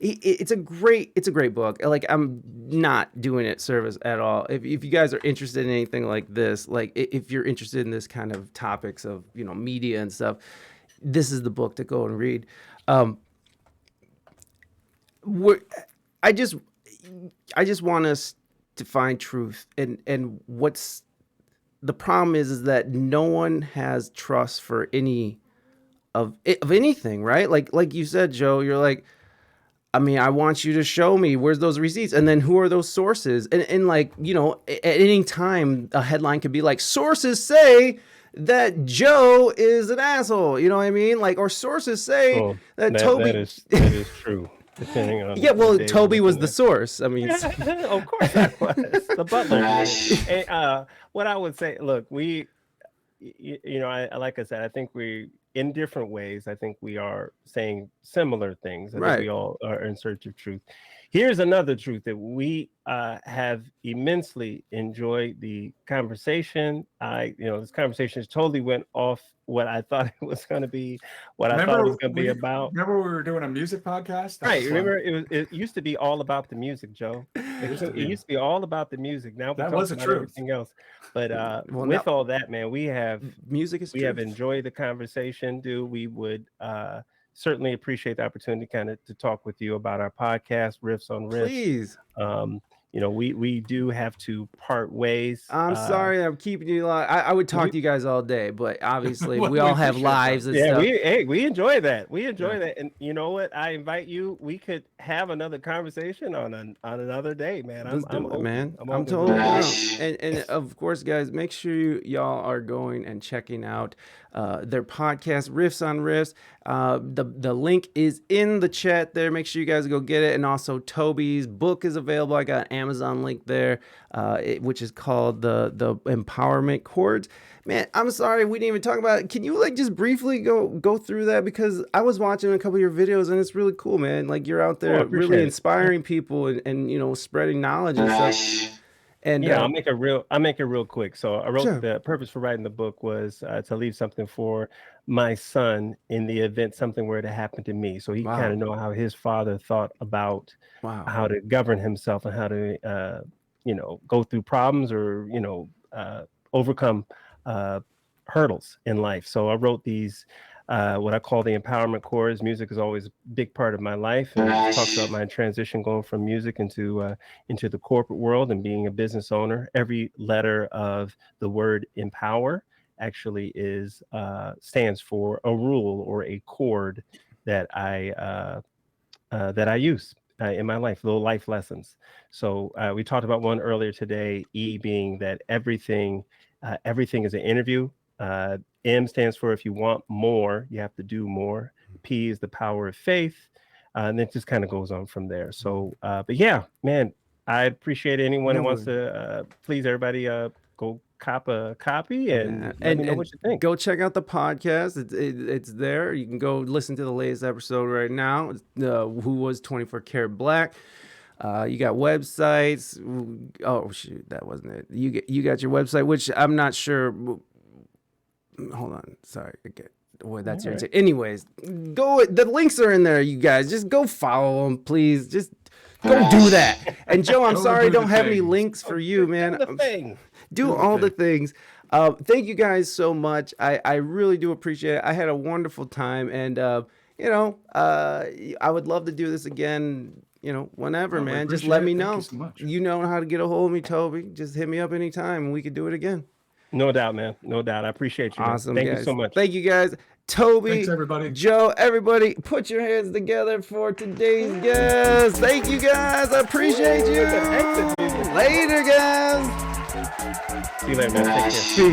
It's a great book. Like, I'm not doing it service at all. If you guys are interested in anything like this, like if you're interested in this kind of topics of media and stuff, this is the book to go and read. I just want us to find truth, and what's the problem is that no one has trust for any of anything, right? Like you said, Joe, you're like, I mean, I want you to show me where's those receipts, and then who are those sources, and like at any time a headline could be like, sources say that Joe is an asshole, you know what I mean? Like, or sources say that Toby that is true. Depending on Toby was the source. I mean, of course I was the butler. And, what I would say, look, we, I like I said, I think we, in different ways, I think we are saying similar things. I think we all are in search of truth. Here's another truth that we have immensely enjoyed the conversation. This conversation totally went off what I thought it was going to be, I thought it was going to be about. Remember we were doing a music podcast? Right. Remember, it used to be all about the music, Joe. It used to be all about the music. Now we're talking about everything else. But all that, man, we have enjoyed the conversation, dude. We would certainly appreciate the opportunity to talk with you about our podcast, Riffs on Riffs. Please. we do have to part ways. I'm sorry I'm keeping you long. I would talk to you guys all day, but obviously we all have lives and stuff. We enjoy that. We enjoy that. And you know what? I invite you. We could have another conversation on another day, man. I'm totally down. And of course, guys, make sure y'all are going and checking out their podcast, Riffs on Riffs. The link is in the chat there. Make sure you guys go get it. And also Toby's book is available. I got an Amazon link there, which is called the Empowerment Chords. Man, I'm sorry we didn't even talk about it. Can you just briefly go through that? Because I was watching a couple of your videos and it's really cool, man. Like you're out there really inspiring people and spreading knowledge and stuff. And I'll make it real quick. So I wrote the purpose for writing the book was to leave something for my son in the event something were to happen to me. So he kind of know how his father thought about how to govern himself and how to go through problems or overcome hurdles in life. So I wrote these what I call the empowerment chords. Music is always a big part of my life, and it talks about my transition going from music into the corporate world and being a business owner. Every letter of the word empower actually stands for a rule or a chord that I use in my life, little life lessons. So we talked about one earlier today, E being that everything is an interview. M stands for if you want more, you have to do more. P is the power of faith. And it just kind of goes on from there. So, but yeah, man, I appreciate anyone who wants to please everybody go cop a copy and let me know what you think. Go check out the podcast. It's there. You can go listen to the latest episode right now. Who Was 24 Karat Black. You got websites. Oh shoot, that wasn't it. You got your website, which I'm not sure. Hold on, sorry. That's your anyways. Go. The links are in there, you guys. Just go follow them, please. Just go do that. And Joe, I'm sorry I don't have any links for you, man. Do all the things. Thank you guys so much. I really do appreciate it. I had a wonderful time, and I would love to do this again. Whenever, man. Just let me know. You know how to get a hold of me, Toby. Just hit me up anytime, and we could do it again. No doubt, man. No doubt. I appreciate you. Awesome. Thank you so much. Thank you, guys. Toby, thanks, everybody. Joe, everybody, put your hands together for today's guest. Thank you, guys. I appreciate you. Later, guys. See you later, man. Take care.